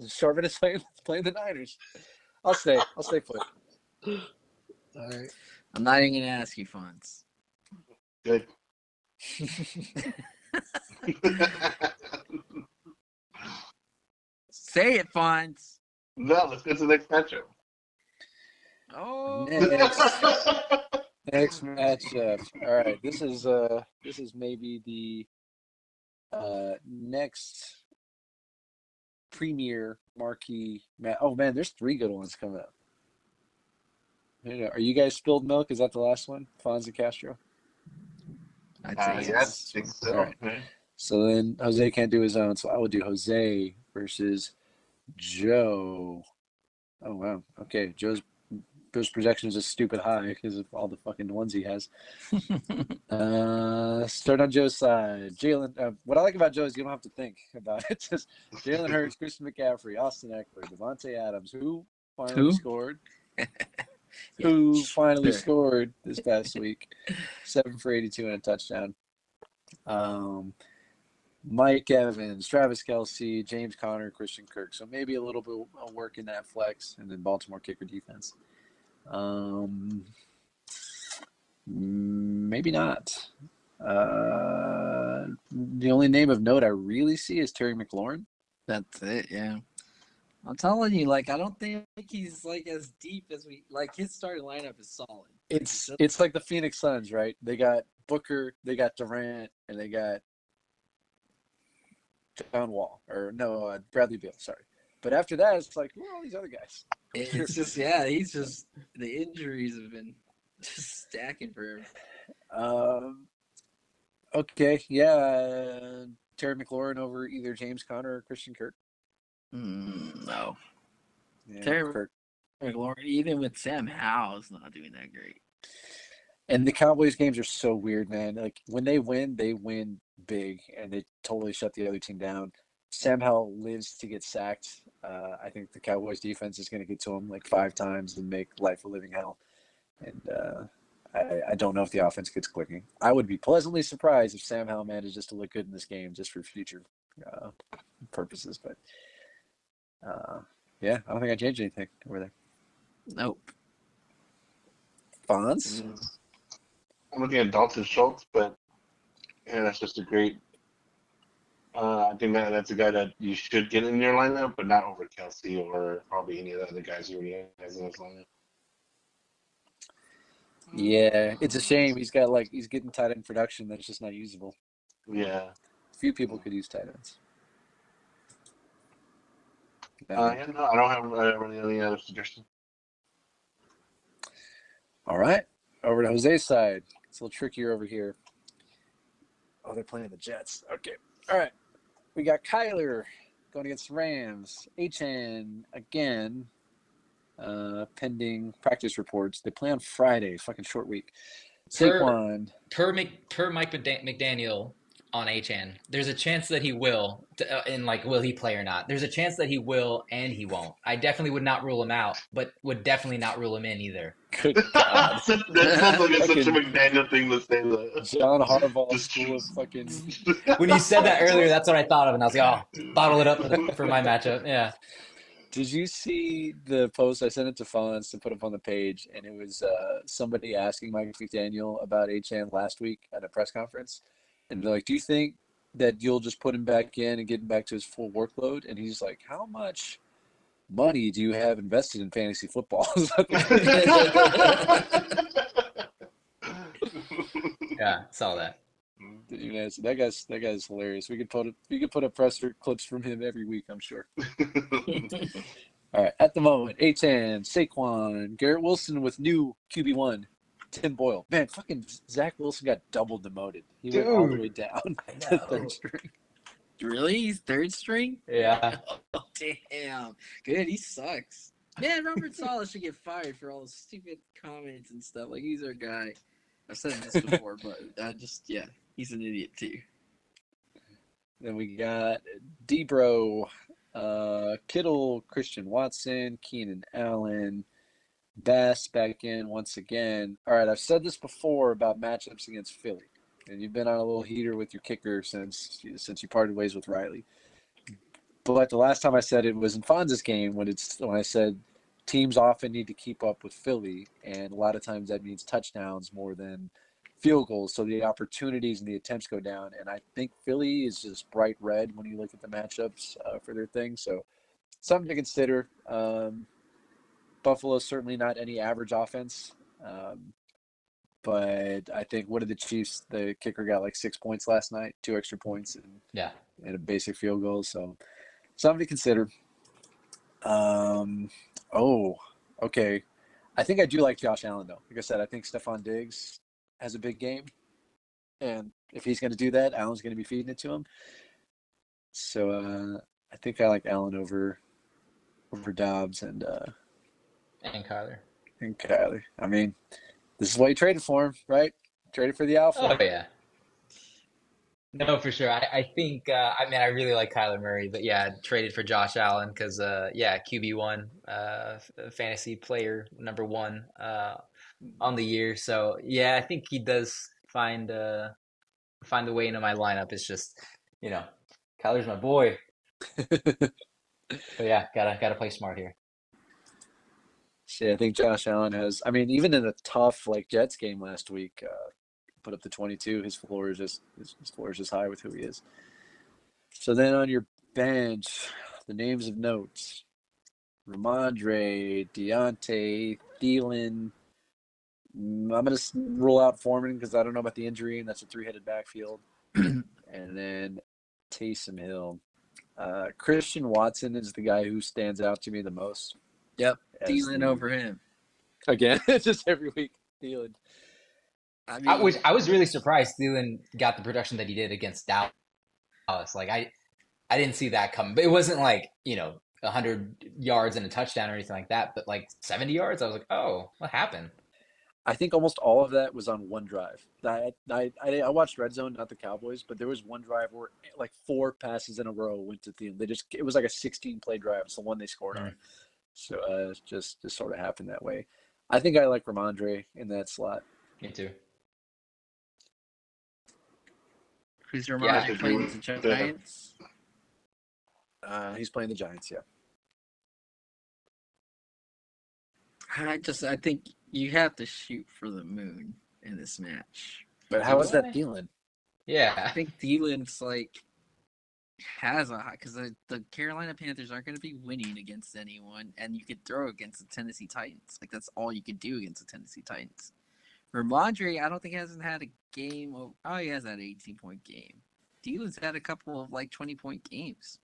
Sharvin is playing the Niners. I'll stay put. All right. I'm not even gonna ask you, Fonz. Good. Say it, Fonz. No, let's go to the next matchup. Oh, Next matchup. All right, this is maybe the next premier marquee match. Oh man, there's 3 good ones coming up. Are you guys spilled milk? Is that the last one? Fonzie Castro. I'd say Yeah, I yes. think so. All right. Yeah. So then Jose can't do his own, so I will do Jose versus Joe. Oh wow. Okay, Joe's projection is just stupid high because of all the fucking ones he has. Start on Joe's side. Jalen. What I like about Joe is you don't have to think about it. Just Jalen Hurts, Christian McCaffrey, Austin Eckler, Devontae Adams, who finally Who? scored. Yeah, Who finally sure. scored this past week? 7 for 82 and a touchdown. Mike Evans, Travis Kelce, James Conner, Christian Kirk. So maybe a little bit of work in that flex, and then Baltimore kicker defense. Maybe not. The only name of note I really see is Terry McLaurin. That's it. Yeah. I'm telling you, like, I don't think he's like as deep as we like. His starting lineup is solid. It's like the Phoenix Suns, right? They got Booker, they got Durant, and they got John Wall, or no, Bradley Beal. Sorry, but after that, it's like who are all these other guys? It's just he's just the injuries have been just stacking for him. Okay, yeah, Terry McLaurin over either James Conner or Christian Kirk. No, Yeah, Terry Kirk. McLaurin, even with Sam Howell's not doing that great. And the Cowboys games are so weird, man. Like when they win big, and they totally shut the other team down. Sam Howell lives to get sacked. I think the Cowboys defense is going to get to him like 5 times and make life a living hell. And I don't know if the offense gets clicking. I would be pleasantly surprised if Sam Howell manages to look good in this game just for future purposes. But yeah, I don't think I changed anything over there. Nope. Fonz? I'm looking at Dalton Schultz, but yeah, that's just a great. I think that's a guy that you should get in your lineup, but not over Kelsey or probably any of the other guys you already has in his lineup. Yeah, it's a shame. He's getting tight end production that's just not usable. Yeah. Few people could use tight ends. Yeah, no, I don't have really any other suggestions. All right, over to Jose's side. It's a little trickier over here. Oh, they're playing the Jets. Okay. All right. We got Kyler going against the Rams. HN again, pending practice reports. They play on Friday. Fucking short week. Saquon. Per Mike McDaniel on HN, there's a chance that he will, and like, will he play or not? There's a chance that he will and he won't. I definitely would not rule him out, but would definitely not rule him in either. Good God. That sounds like such a McDaniel thing to say. John Harbaugh Just- school of fucking. When you said that earlier, that's what I thought of, and I was like, oh, bottle it up for my matchup. Yeah. Did you see the post? I sent it to Fonz to put up on the page, and it was somebody asking Mike McDaniel about HN last week at a press conference. And they're like, do you think that you'll just put him back in and get him back to his full workload? And he's like, how much money do you have invested in fantasy football? Yeah, saw that. You know, so that guy's hilarious. We could put up presser clips from him every week, I'm sure. All right, at the moment, HN, Saquon, Garrett Wilson with new QB1, Tim Boyle. Man, fucking Zach Wilson got double demoted. He went all the way down to third string. Really? He's third string? Yeah. Oh, damn. Good. He sucks. Man, Robert Saleh should get fired for all the stupid comments and stuff. Like, he's our guy. I've said this before, but he's an idiot too. Then we got Debro, Kittle, Christian Watson, Keenan Allen, Bass back in once again. All right, I've said this before about matchups against Philly, and you've been on a little heater with your kicker since you parted ways with Riley. But the last time I said it was in Fonz's game when I said teams often need to keep up with Philly, and a lot of times that means touchdowns more than field goals, so the opportunities and the attempts go down. And I think Philly is just bright red when you look at the matchups for their thing. So something to consider. Buffalo's certainly not any average offense. But I think what did the Chiefs? The kicker got like 6 points last night, 2 extra points, Yeah. and a basic field goal. So something to consider. Oh, okay. I think I do like Josh Allen though. Like I said, I think Stephon Diggs has a big game, and if he's going to do that, Allen's going to be feeding it to him. So I think I like Allen over Dobbs and Kyler. Kyler. I mean, this is why you traded for him, right? Traded for the alpha. Oh yeah. No, for sure. I think I mean I really like Kyler Murray, but yeah, traded for Josh Allen because yeah, QB1, fantasy player #1 on the year. So yeah, I think he does find a way into my lineup. It's just Kyler's my boy. But yeah, gotta play smart here. See, I think Josh Allen has. I mean, even in a tough like Jets game last week, put up the 22. His floor is just high with who he is. So then on your bench, the names of notes: Ramondre, Deontay, Thielen. I'm gonna rule out Foreman because I don't know about the injury, and that's a 3-headed backfield. And then Taysom Hill. Christian Watson is the guy who stands out to me the most. Yep, Thielen over him. Again, just every week, Thielen. I mean, I was really surprised Thielen got the production that he did against Dallas. Like I didn't see that coming. But it wasn't like 100 yards and a touchdown or anything like that. But like 70 yards, I was like, oh, what happened? I think almost all of that was on one drive. I watched Red Zone, not the Cowboys, but there was one drive where like 4 passes in a row went to Thielen. It was like a 16-play drive. It's the one they scored on. So just sort of happened that way. I think I like Ramondre in that slot. Me too. Who's Ramondre playing the Giants? He's playing the Giants, yeah. I think you have to shoot for the moon in this match. But how is that Thielen? Yeah, I think Thielen's like has a high because the Carolina Panthers aren't going to be winning against anyone, and you could throw against the Tennessee Titans. Like that's all you could do against the Tennessee Titans. Ramondre, I don't think hasn't had a game. He has had an 18-point game. Thielen's had a couple of like 20-point games.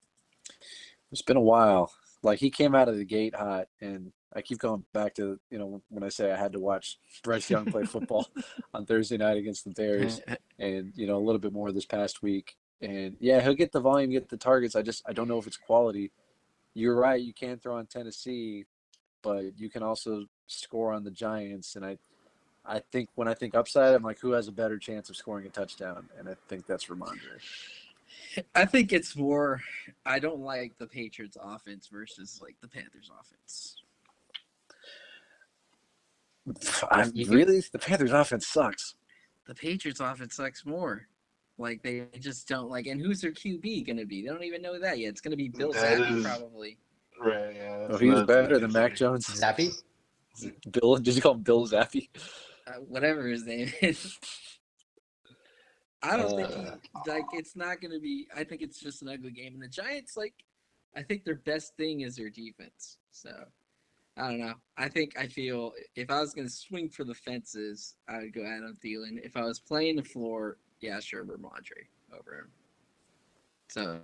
It's been a while. Like he came out of the gate hot, and I keep going back to when I say I had to watch Bryce Young play football on Thursday night against the Bears, and a little bit more this past week. And yeah, he'll get the volume, get the targets. I don't know if it's quality. You're right. You can throw on Tennessee, but you can also score on the Giants. And I think when I think upside, I'm like, who has a better chance of scoring a touchdown? And I think that's Ramondre. I think it's more. I don't like the Patriots' offense versus like the Panthers' offense. The Panthers' offense sucks. The Patriots' offense sucks more. Like they just don't like. And who's their QB going to be? They don't even know that yet. It's going to be Bill Zappe probably. Right. Yeah. He's better than Mac Jones. Zappe? Bill? Did you call him Bill Zappe? Whatever his name is. I don't think it's not going to be. I think it's just an ugly game. And the Giants, I think their best thing is their defense. So I don't know. I feel if I was going to swing for the fences, I would go Adam Thielen. If I was playing the floor, yeah, sure, Ramondre over him. So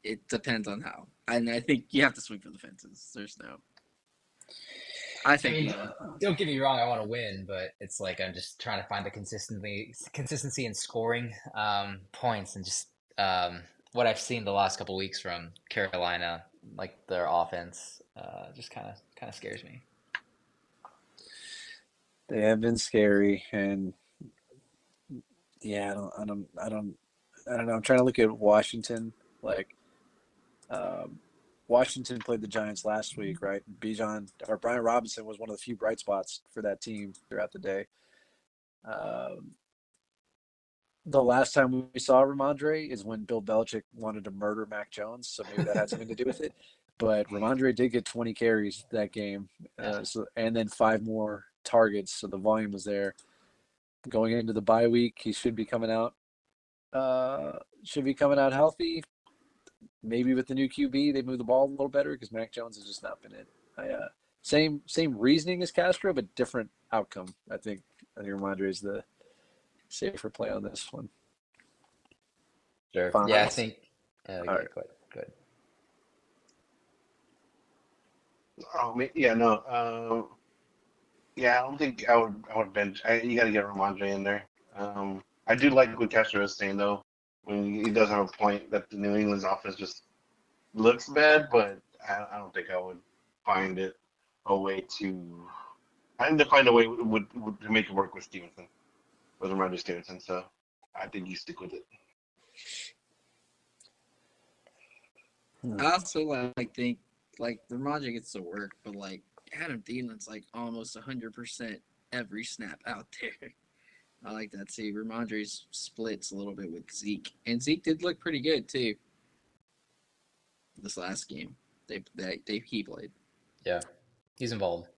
it depends on how. And I think you have to swing for the fences. There's no. I think. Don't get me wrong. I want to win, but it's like I'm just trying to find the consistency in scoring points, and just what I've seen the last couple weeks from Carolina, like their offense, just kind of scares me. They have been scary, and yeah, I don't know. I'm trying to look at Washington. Washington played the Giants last week, right? Brian Robinson was one of the few bright spots for that team throughout the day. The last time we saw Ramondre is when Bill Belichick wanted to murder Mac Jones, so maybe that had something to do with it. But Ramondre did get 20 carries that game, and then 5 more targets, so the volume was there. going into the bye week. He should be coming out. Should be coming out healthy. Maybe with the new QB, they move the ball a little better because Mac Jones has just not been it. Same reasoning as Castro, but different outcome. I think Ramondre is the safer play on this one. Sure. Fine. Yeah, I think. All Okay, right. good. Yeah, no. Yeah, I don't think I would bench. You got to get Ramondre in there. I do like what Castro is saying though. When he does have a point that the New England's offense just looks bad, but I don't think I would find it a way to. I need to find a way to make it work with Stevenson, with Ramondre Stevenson. So I think you stick with it. I also think like Ramondre gets to work, but like Adam Thielen's like almost 100% every snap out there. I like that too. Ramondre's splits a little bit with Zeke, and Zeke did look pretty good too. This last game, he played. Yeah, he's involved.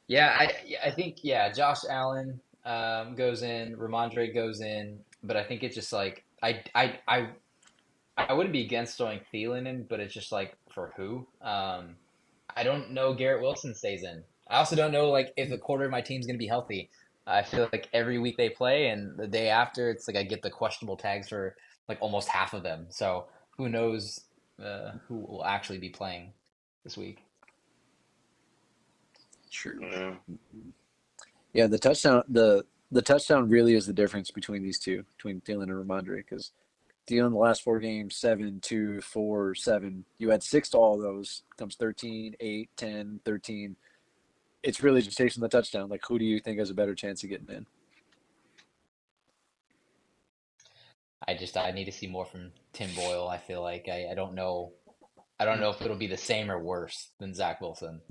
Yeah, I think Josh Allen goes in, Ramondre goes in, but I think it's just like I wouldn't be against throwing Thielen in, but it's just like for who? I don't know Garrett Wilson stays in. I also don't know like if a quarter of my team's gonna be healthy. I feel like every week they play and the day after it's like I get the questionable tags for like almost half of them. So who knows who will actually be playing this week. True. Yeah, the touchdown really is the difference between these two, between Thielen and Ramondre, because Thielen the last 4 games, 7, 2, 4, 7. You had 6 to all those. Comes 13, 8, 10, 13. It's really just chasing the touchdown. Like, who do you think has a better chance of getting in? I need to see more from Tim Boyle. I feel like I don't know if it'll be the same or worse than Zach Wilson.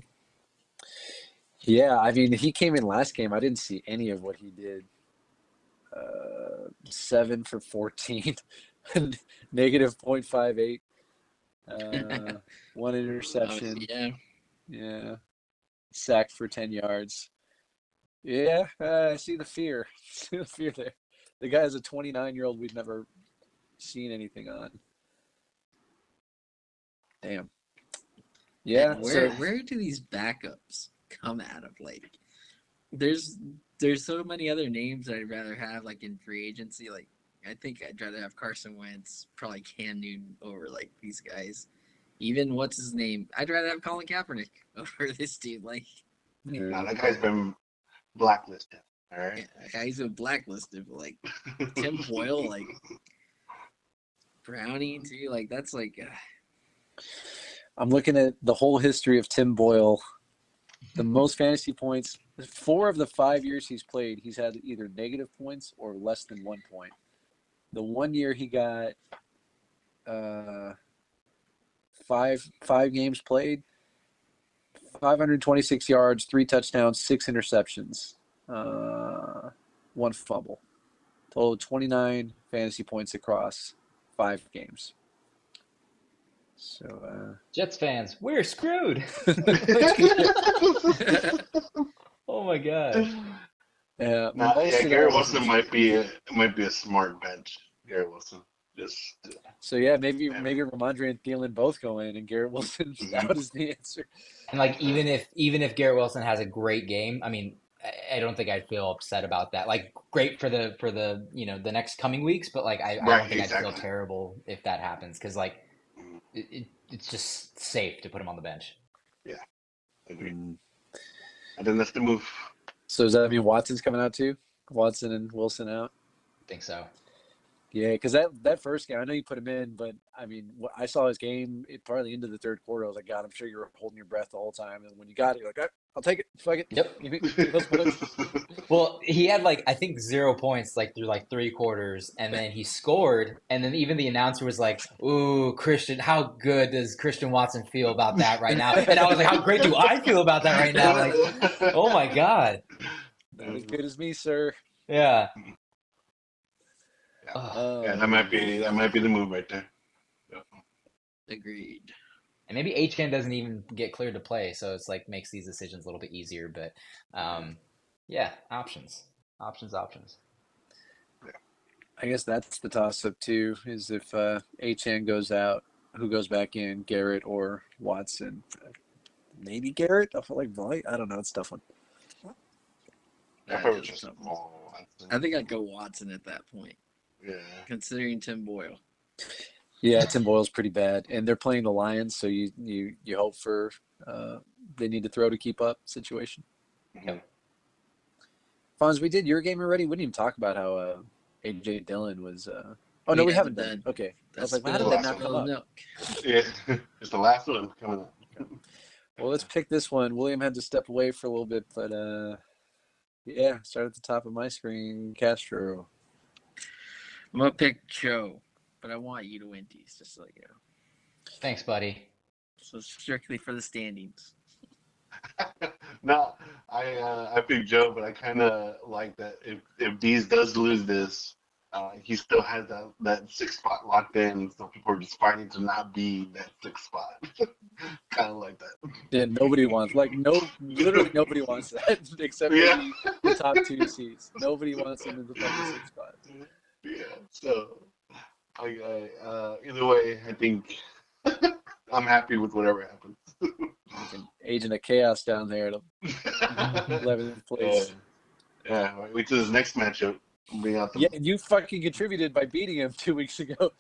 Yeah, I mean, he came in last game. I didn't see any of what he did. 7 for 14, negative 0.58, one interception. Yeah. Yeah, sacked for 10 yards. Yeah, I see the fear. See the fear there. The guy is a 29-year-old we've never seen anything on. Damn. Yeah, And so where do these backups come out of? Like, there's there's so many other names that I'd rather have like in free agency. Like, I think I'd rather have Carson Wentz, probably Cam Newton over like these guys. Even what's his name? I'd rather have Colin Kaepernick over this dude. Like, Nah, that guy's been blacklisted. All right. yeah, he's been blacklisted. But like Tim Boyle, like Brownie too. Like that's like I'm looking at the whole history of Tim Boyle. The most fantasy points, 4 of the 5 years he's played, he's had either negative points or less than 1 point. The one year he got five games played, 526 yards, 3 touchdowns, 6 interceptions, 1 fumble. Total of 29 fantasy points across 5 games. So Jets fans, we're screwed. Oh my god. yeah, Nah, most yeah, of Garrett that Wilson wasn't. might be a smart bench. Garrett Wilson, just So yeah, maybe man. Ramondre and Thielen both go in, and Garrett Wilson's out is the answer. And like even if Garrett Wilson has a great game, I mean, I don't think I'd feel upset about that. Like great for the the next coming weeks, but like I don't Right, think I'd feel exactly. terrible if that happens because like it's just safe to put him on the bench. Yeah, agreed. Mm. And then that's the move. So does that mean Watson's coming out too? Watson and Wilson out? I think so. Yeah, because that first game, I know you put him in, but I mean, I saw his game probably into the third quarter. I was like, God, I'm sure you were holding your breath the whole time. And when you got it, you're like, I'll take it. Fuck it. Yep. Give me those points. Well, he had like I think 0 points like through like 3 quarters, and then he scored, and then even the announcer was like, "Ooh, Christian, how good does Christian Watson feel about that right now?" And I was like, "How great do I feel about that right now?" Like, oh my god, Not as good as me, sir. yeah. Yeah, Ugh. yeah, Oh, that might be the move right there. Yeah. agreed. And maybe HCAN doesn't even get cleared to play, so it's like makes these decisions a little bit easier. But yeah, options. Options. I guess that's the toss-up too. Is if Achan goes out, who goes back in, Garrett or Watson? Maybe Garrett. I feel like Blight. I don't know. It's a tough one. I That probably is a just tough one. Watson. I think I'd go Watson at that point, Yeah. considering Tim Boyle. Yeah, Tim Boyle's pretty bad, and they're playing the Lions, so you hope for they need to throw to keep up situation. Mhm. Fonz, we did your game already. We didn't even talk about how AJ Dillon was. Oh We no, we haven't haven't done. done. Okay, I was That's like, well, how did that not come spilled up? milk. Yeah. It's the last one coming up. Well, let's pick this one. William had to step away for a little bit, but yeah, start at the top of my screen. Castro. I'm gonna pick Joe, but I want you to win these, just so you know. Thanks, buddy. So strictly for the standings. No, I picked Joe, but I kind of like that if Dees does lose this, he still has that sixth spot locked in. So people are just fighting to not be that sixth spot. Kind of like that. Yeah, nobody wants literally nobody wants that except Yeah. maybe the top two seeds. Nobody wants him in the fucking sixth spot. Yeah. So, either way, I think I'm happy with whatever happens. Like an agent of chaos down there at 11th place. Yeah. Wait till this next matchup. Bring out the Yeah, you fucking contributed by beating him 2 weeks ago.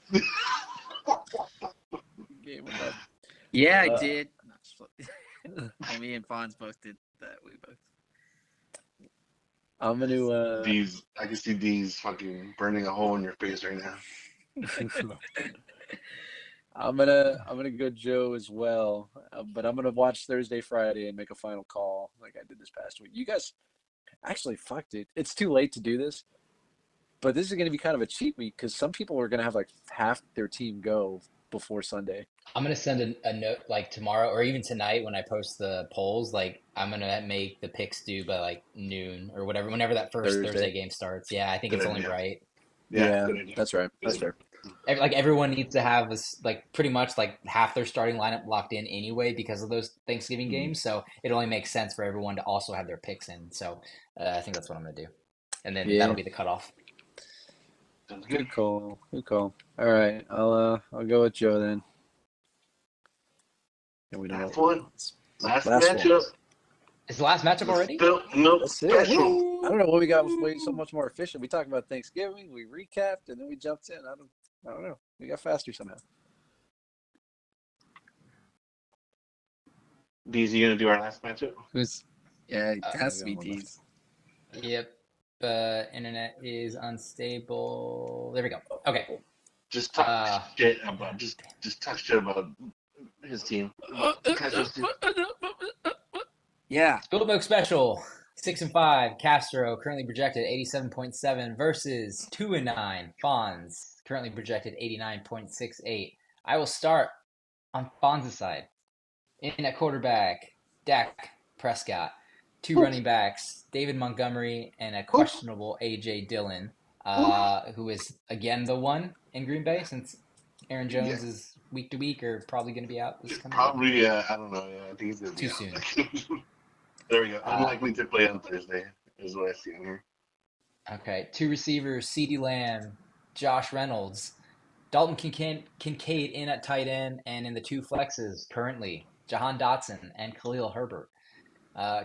Game him up. Yeah, I did. And me and Fonz both did that. We both. I'm gonna D's. I can see D's fucking burning a hole in your face right now. I'm gonna go Joe as well, but I'm gonna watch Thursday, Friday, and make a final call like I did this past week. You guys actually fucked it. It's too late to do this, but this is gonna be kind of a cheat week because some people are gonna have like half their team go before Sunday. I'm gonna send a note like tomorrow or even tonight when I post the polls. Like I'm gonna make the picks due by like noon or whatever, whenever that first Thursday. Thursday game starts. Yeah, I think Good it's only idea. right. Yeah, good idea. that's right. That's fair. Like everyone needs to have this like pretty much like half their starting lineup locked in anyway because of those Thanksgiving games. So it only makes sense for everyone to also have their picks in. So I think that's what I'm gonna do, and then Yeah. that'll be the cutoff. Sounds good. Good call. Good call. All right, I'll go with Joe then. And we don't Last know. one. Last Last one. matchup. Is the last matchup already? Nope. That's it. Special. I don't know what we got. Way so much more efficient. We talked about Thanksgiving. We recapped, and then we jumped in. I don't know. We got faster somehow. D's, you gonna do our last matchup? Yeah, it has to I be got one D's. Yep. Internet is unstable. There we go. Okay. Just talk shit about just talk shit about his team. Castro's team. Yeah. Spilled Milk Special. 6-5. Castro currently projected 87.7 versus 2-9. Fonz currently projected 89.68. I will start on Fonz's side. In at quarterback, Dak Prescott. Two running backs, David Montgomery and a questionable AJ Dillon, who is again the one in Green Bay since Aaron Jones is week to week or probably going to be out this coming week. Probably, I don't know. Yeah, I think he's gonna be Too out. soon. There we go. Unlikely to play on Thursday is what I see on here. Okay, two receivers, CeeDee Lamb, Josh Reynolds, Dalton Kincaid in at tight end, and in the two flexes currently, Jahan Dotson and Khalil Herbert.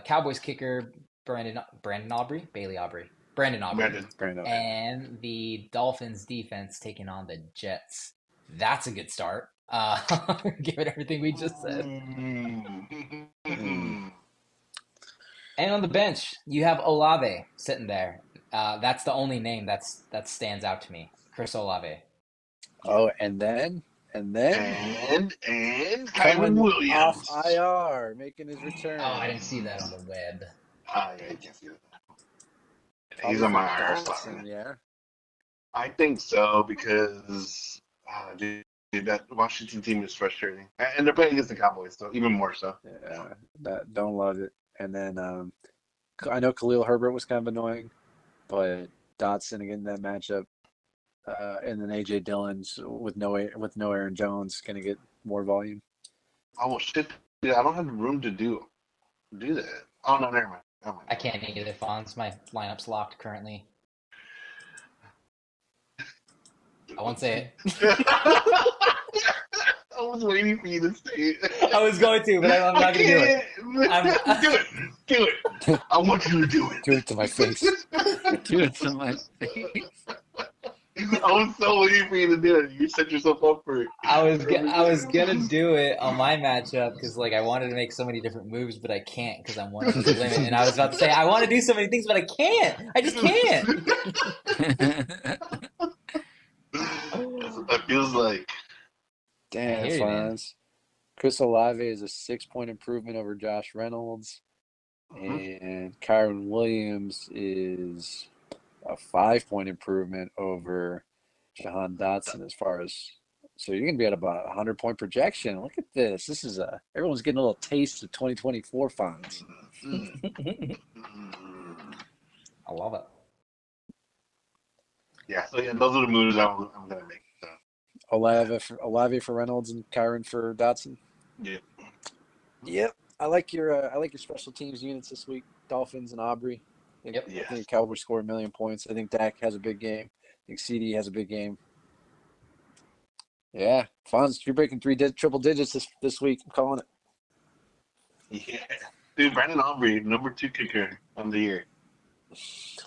Cowboys kicker Brandon Aubrey, Brandon. and the Dolphins defense taking on the Jets. That's a good start. Given everything we just said. And on the bench, you have Olave sitting there. That's the only name that stands out to me. Chris Olave. Oh, and then And coming Kyron Williams off IR, making his return. Oh, I didn't see that on the web. Yeah, I can't see that. Probably He's on for my IR Dotson, slot. yeah. I think so because dude, that Washington team is frustrating, and they're playing against the Cowboys, so even more so. Yeah, don't love it. And then I know Khalil Herbert was kind of annoying, but Dotson again in that matchup, and then AJ Dillon's with no Aaron Jones gonna get more volume. Oh well, shit, dude, I don't have the room to do that. Oh no, never mind. Oh my I can't either, Fonz. My lineup's locked currently. I won't say it. I was waiting for you to say it. I was going to, but I'm I not gonna do it. can't. Do it. Do it. I want you to do Do it to my face. it. Do it to my face. I was so waiting for you to do it. You set yourself up for it. I was gonna do it on my matchup because like I wanted to make so many different moves, but I can't because I'm one of the limit. And I was about to say I want to do so many things, but I can't. I just can't. It feels like. I Damn, hear you, man. Fonz. Chris Olave is a 6-point improvement over Josh Reynolds, and Kyron Williams is a 5-point improvement over Jahan Dotson as far as. So you're gonna be at about a 100-point projection. Look at this. This is everyone's getting a little taste of 2024 Fonz. I love it. Yeah, so yeah, those are the moves I'm gonna make. So, Olave for Reynolds and Kyron for Dotson. yeah. Yep, I like your special teams units this week. Dolphins and Aubrey. Yep. I Yes. think Cowboys score 1,000,000 points. I think Dak has a big game. I think CD has a big game. Yeah, Fonz, you're breaking triple digits this week. I'm calling it. Yeah. Dude, Brandon Aubrey, #2 kicker on the year.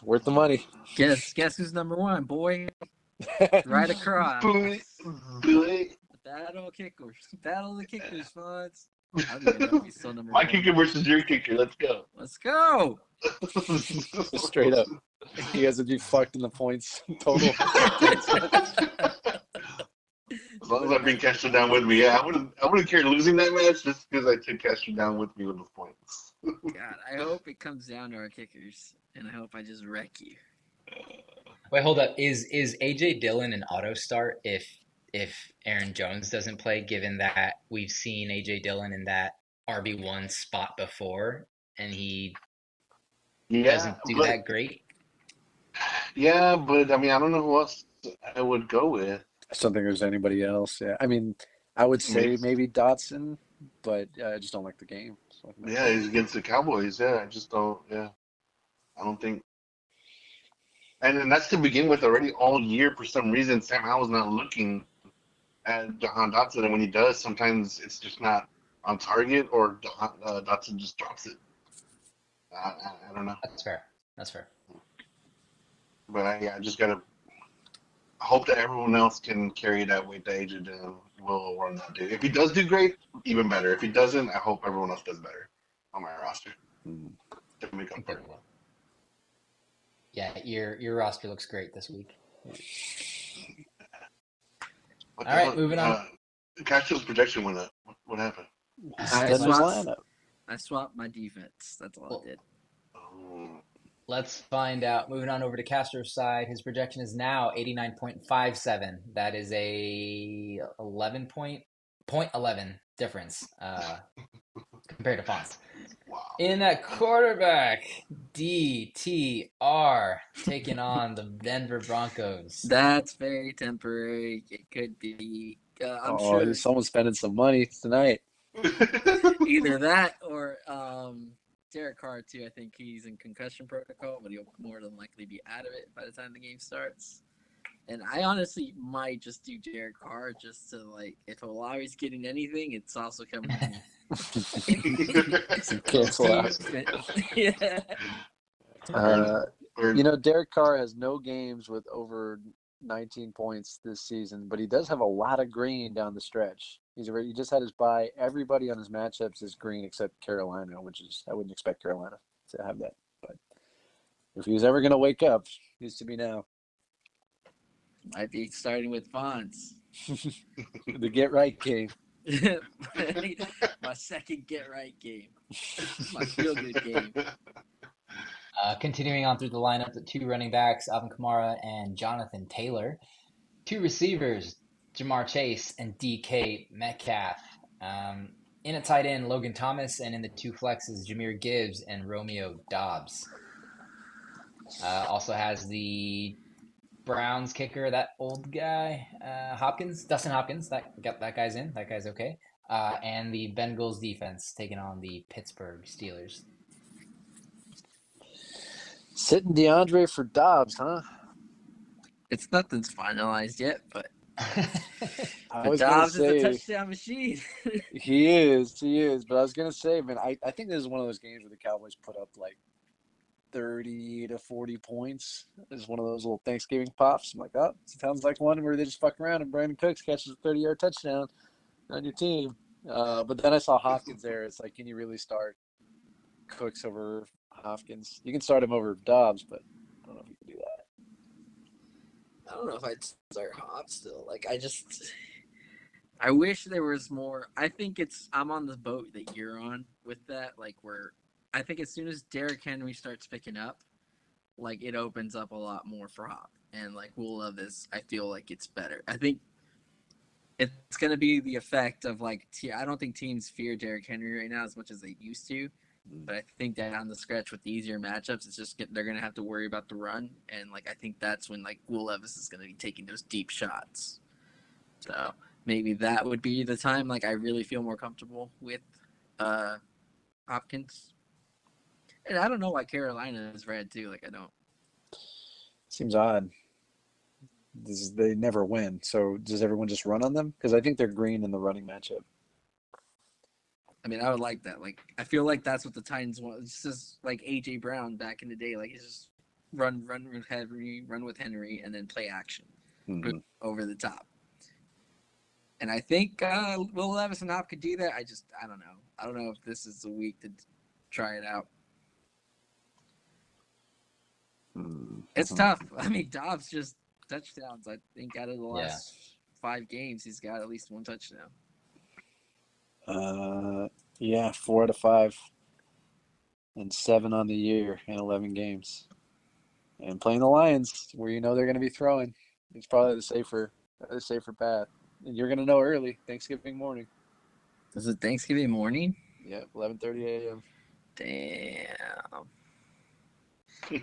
Worth the money. Guess who's number one, boy? Right across. Boy, boy. Battle kickers. Battle of the kickers, Fonz. I don't even know if he's still number My one. kicker versus your kicker. Let's go. Let's go. Just straight up. You guys would be fucked in the points total. As long as I bring Castro down with me, yeah, I wouldn't care losing that match just because I took Castro down with me with the points. God, I hope it comes down to our kickers, and I hope I just wreck you. Wait, hold up. Is AJ Dillon an auto start if Aaron Jones doesn't play? Given that we've seen AJ Dillon in that RB1 spot before, and he Yeah, doesn't do but that great. I mean, I don't know who else I would go with. I don't think there's anybody else. Yeah, I mean, I would say maybe Dotson, but I just don't like the game. So Yeah, he's against the Cowboys. Yeah, I just don't. Yeah, I don't think. And then that's to begin with already all year. For some reason, Sam Howell's not looking at Jahan Dotson, and when he does, sometimes it's just not on target, or Dotson just drops it. I don't know, That's fair. That's fair. but I just gotta hope that everyone else can carry that weight that AJ will run that day. If he does do great, even better. If he doesn't, I hope everyone else does better on my roster to make I up think for they it. will. Yeah, your roster looks great this week. What All right, moving on. Castro's projection went up. What happened? I His swapped- lineup. I swapped my defense. That's all I did. Oh, Let's find out. Moving on over to Castro's side, his projection is now 89.57. That is a 11 difference compared to Fonts. wow. In that quarterback, DTR taking on the Denver Broncos. That's very temporary. It could be. I'm Oh, sure someone's spending some money tonight. either that or Derek Carr too. I think he's in concussion protocol, but he'll more than likely be out of it by the time the game starts. And I honestly might just do Derek Carr just to like if Olave's getting anything, it's also coming to me. Cancel out. Yeah. Derek Carr has no games with over 19 points this season, but he does have a lot of green down the stretch. He just had his bye. Everybody on his matchups is green except Carolina, which is I wouldn't expect Carolina to have that. But if he was ever going to wake up, it needs to be now. Might be starting with Fonts. The get right game. My second get right game. My feel good game. Continuing on through the lineup, the two running backs, Alvin Kamara and Jonathan Taylor. Two receivers, Jamar Chase and DK Metcalf. In a tight end, Logan Thomas, and in the two flexes, Jahmyr Gibbs and Romeo Dobbs. Also has the Browns kicker, that old guy, Dustin Hopkins. That guy's in. That guy's okay. And the Bengals defense taking on the Pittsburgh Steelers. Sitting DeAndre for Dobbs, huh? It's nothing's finalized yet, but I but was gonna Dobbs is a say touchdown machine. he is, but I was gonna say, man, I think this is one of those games where the Cowboys put up like 30 to 40 points. It's one of those little Thanksgiving pops. I'm like, oh, it sounds like one where they just fuck around and Brandon Cooks catches a 30-yard touchdown on your team. But then I saw Hopkins there. It's like, can you really start Cooks over Hopkins? You can start him over Dobbs, but I don't know if you can do that. I don't know if I'd start Hop still. Like I wish there was more. I think I'm on the boat that you're on with that. Like where I think as soon as Derrick Henry starts picking up, like it opens up a lot more for Hop. And like Will Levis, I feel like it's better. I think it's gonna be the effect of like I don't think teams fear Derrick Henry right now as much as they used to. But I think down the stretch with the easier matchups, they're gonna have to worry about the run, and like I think that's when like Will Levis is gonna be taking those deep shots. So maybe that would be the time. Like I really feel more comfortable with uh Hopkins, and I don't know why Carolina is red too. Like I don't. Seems odd. They never win. So does everyone just run on them? Because I think they're green in the running matchup. I mean, I would like that. Like I feel like that's what the Titans want. It's just like AJ Brown back in the day. Like he's just run with Henry, and then play action Mm-hmm. over the top. And I think Will Levis and Hop could do that. I don't know. I don't know if this is the week to try it out. Mm-hmm. It's tough. I mean, Dobbs just touchdowns. I think out of the Yeah. last 5 games, he's got at least one touchdown. Yeah, 4 out of 5, and 7 on the year in 11 games. And playing the Lions, where you know they're going to be throwing, it's probably the safer path. And you're going to know early, Thanksgiving morning. Is it Thanksgiving morning? Yeah, 11:30 a.m. Damn.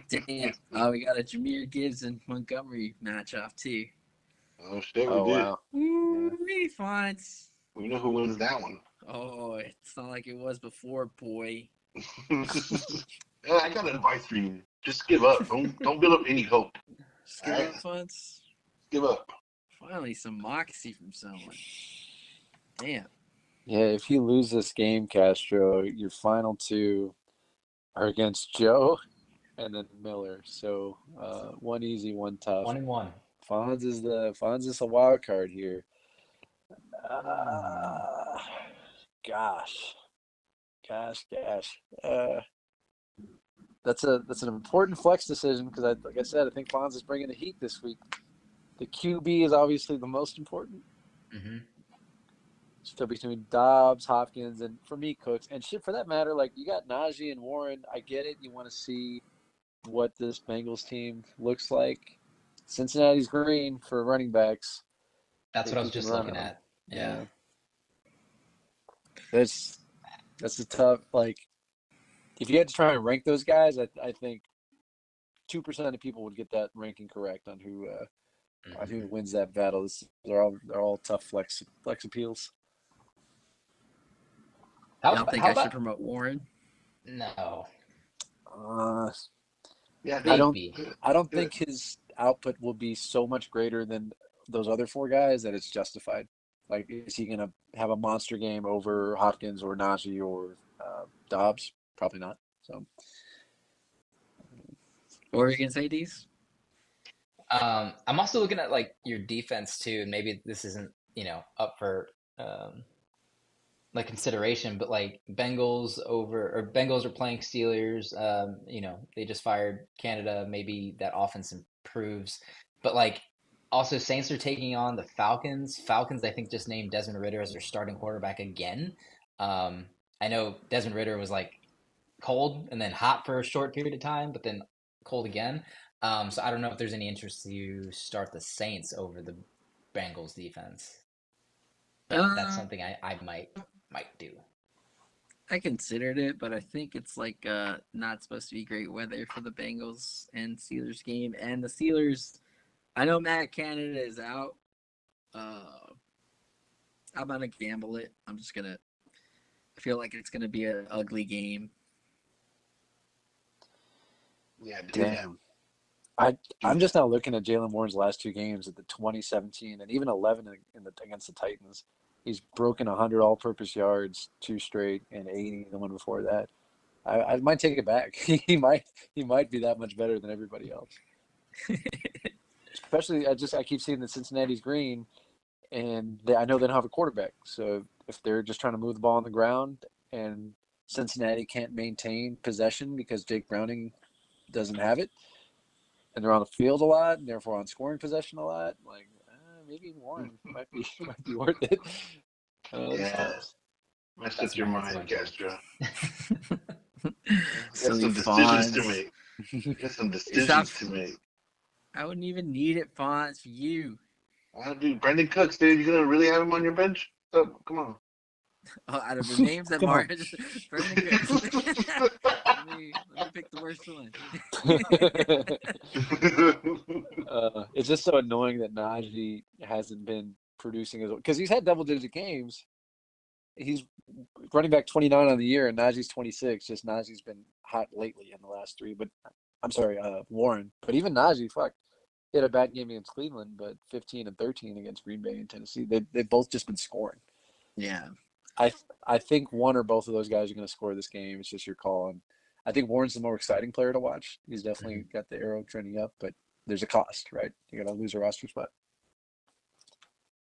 Damn. Oh, we got a Jameer Gibbs and Montgomery match off too. Oh shit, we Oh did. wow. Ooh, fonts. We know who wins that one. Oh, it's not like it was before, boy. Hey, I got advice for you. Just give up. Don't build up any hope. Just give Alright? up, fonts. Give up. Finally, some moxie from someone. Damn. Yeah, if you lose this game, Castro, your final 2 are against Joe and then Miller. So one easy, one tough. 1-1. Fonz is a wild card here. Uh, gosh. Uh, that's an important flex decision because like I said, I think Fonz is bringing the heat this week. The QB is obviously the most important. Mm-hmm. So between Dobbs, Hopkins, and for me, Cooks, and shit for that matter, like you got Najee and Warren. I get it. You want to see what this Bengals team looks like. Cincinnati's green for running backs. That's what I was You can just run looking them. at. Yeah. That's a tough like. If you had to try and rank those guys, I think 2% of people would get that ranking correct on who wins that battle. They're all tough flex appeals. You don't think How I should about promote Warren? no? Uh, Yeah, I don't Maybe. think his output will be so much greater than those other 4 guys that it's justified. Like, is he gonna have a monster game over Hopkins or Najee or Dobbs? Probably not. So, What were you gonna say, Dees? I'm also looking at like your defense too, and maybe this isn't up for like consideration, but like Bengals are playing Steelers. They just fired Canada. Maybe that offense improves, but like also Saints are taking on the Falcons. Falcons, I think, just named Desmond Ritter as their starting quarterback again. I know Desmond Ritter was like cold and then hot for a short period of time, but then cold again. So I don't know if there's any interest to start the Saints over the Bengals defense. That's something I might do. I considered it, but I think it's like not supposed to be great weather for the Bengals and Steelers game. And the Steelers, I know Matt Canada is out. I'm gonna gamble it. I feel like it's gonna be an ugly game. Yeah, do that. Damn. I'm just now looking at Jalen Warren's last two games at the 2017 and even 11 against the Titans. He's broken 100 all-purpose yards, 2 straight, and 80 the one before that. I might take it back. He might be that much better than everybody else. Especially, I keep seeing that Cincinnati's green, and I know they don't have a quarterback. So if they're just trying to move the ball on the ground, and Cincinnati can't maintain possession because Jake Browning doesn't have it, and they're on the field a lot, and therefore on scoring possession a lot, like maybe Warren might be worth it. Yeah. Mess That's with your my mind, pick. Castro. So Got some decisions to make. Got some decisions to make. I wouldn't even need it, Fonz, for you. Dude, Brandon Cooks, dude, you gonna really have him on your bench? So, come on. Oh, out of the names that Come on. Mark, Brandon Cooks. let me pick the worst one. It's just so annoying that Najee hasn't been producing as well because he's had double-digit games. He's running back 29 on the year, and Najee's 26. Just Najee's been hot lately in the last 3. But I'm sorry, Warren. But even Najee, he had a bad game against Cleveland, but 15 and 13 against Green Bay and Tennessee. They've both just been scoring. Yeah. I think one or both of those guys are going to score this game. It's just your call. And I think Warren's the more exciting player to watch. He's definitely got the arrow trending up, but there's a cost, right? You got to lose a roster spot.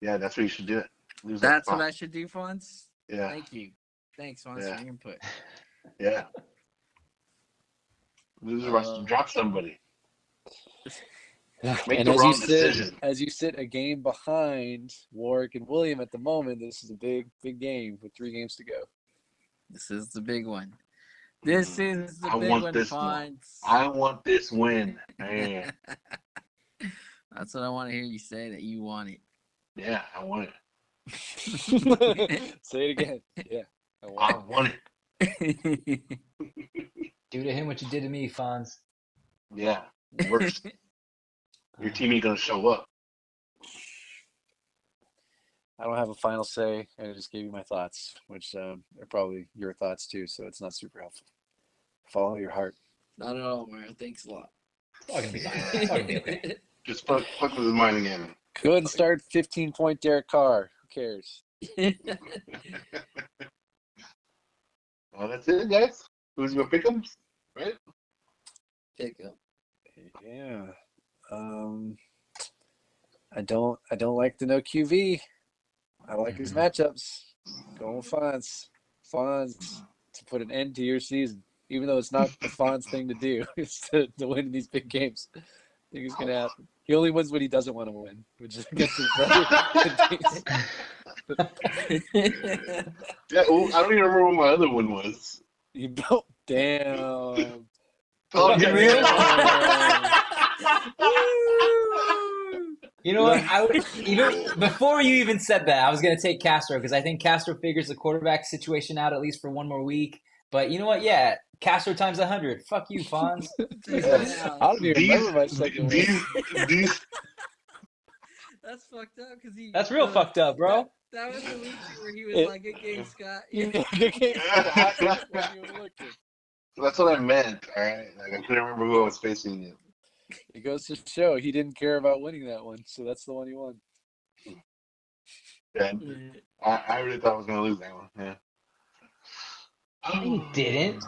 Yeah, that's what you should do. Lose That's that what spot. I should do, Fonz? Yeah. Thank you. Thanks, Fonz, Yeah. for your input. Yeah. Lose the roster. Drop somebody. Make And the as wrong you decision. sit a game behind Warwick and William at the moment, this is a big game with 3 games to go. This is the big one. This is the I big want one, this one. Fonz. I want this win. Man. That's what I want to hear you say, that you want it. Yeah, I want it. Say it again. Yeah. I want it. Do to him what you did to me, Fonz. Yeah. Worse. Your team ain't gonna show up. I don't have a final say. I just gave you my thoughts, which are probably your thoughts too, so it's not super helpful. Follow your heart. Not at all, Mario. Thanks a lot. It's all gonna be fine. It's all gonna be okay. Just fuck with his mind again. Go ahead and start 15-point Derek Carr. Who cares? Well, that's it, guys. Who's your pick'ems? Right? Pick up. Yeah. I don't like the no QV. I like his matchups. Going with Fonz. Fonz to put an end to your season. Even though it's not the Fonz thing to do, it's to win these big games. I think it's gonna happen. He only wins when he doesn't want to win, which is against his brother. Yeah, well, I don't even remember what my other one was. You don't. Damn. Oh, Fucking yeah, real? You know what? I would even before you even said that, I was gonna take Castro because I think Castro figures the quarterback situation out at least for one more week. But you know what? Yeah, Castro times 100. Fuck you, Fonz. Jesus. I don't even remember my second one. These That's fucked up because he. That's real fucked up, bro. That was the week where he was like, "Good game, Scott." Yeah. Good game, Scott. When you were looking. That's what I meant, all right? Like, I couldn't remember who I was facing yet. It goes to show he didn't care about winning that one, so that's the one he won. Yeah, I really thought I was going to lose that one. Yeah. You didn't.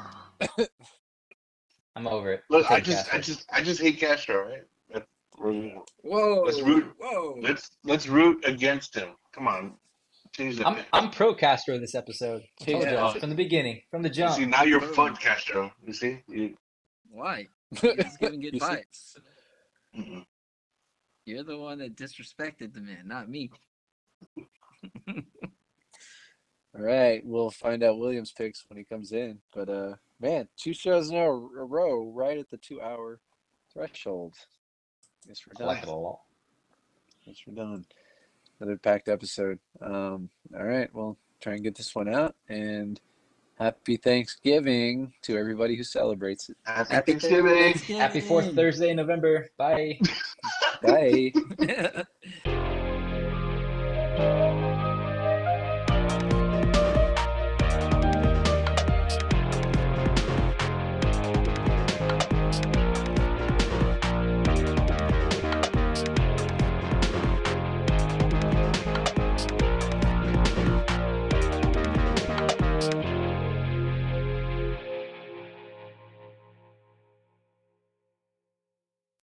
I'm over it. Look, I'll I take just Castro. hate Castro, right? Whoa. Let's root. Whoa. Let's root against him. Come on, change the pick. I'm pro Castro this episode. I told Yeah. y'all from the beginning, from the You jump. see, now you're fun, Castro. You see? Why? You're just giving good You see? vibes. Mm-mm. You're the one that disrespected the man, not me. All right, we'll find out Williams' picks when he comes in. But man, 2 shows in a row, right at the 2-hour threshold. Guess we're done. Guess we're done. Another packed episode. All right, well, try and get this one out. And happy Thanksgiving to everybody who celebrates it. Happy Thanksgiving. Happy 4th Thursday in November. Bye. Bye.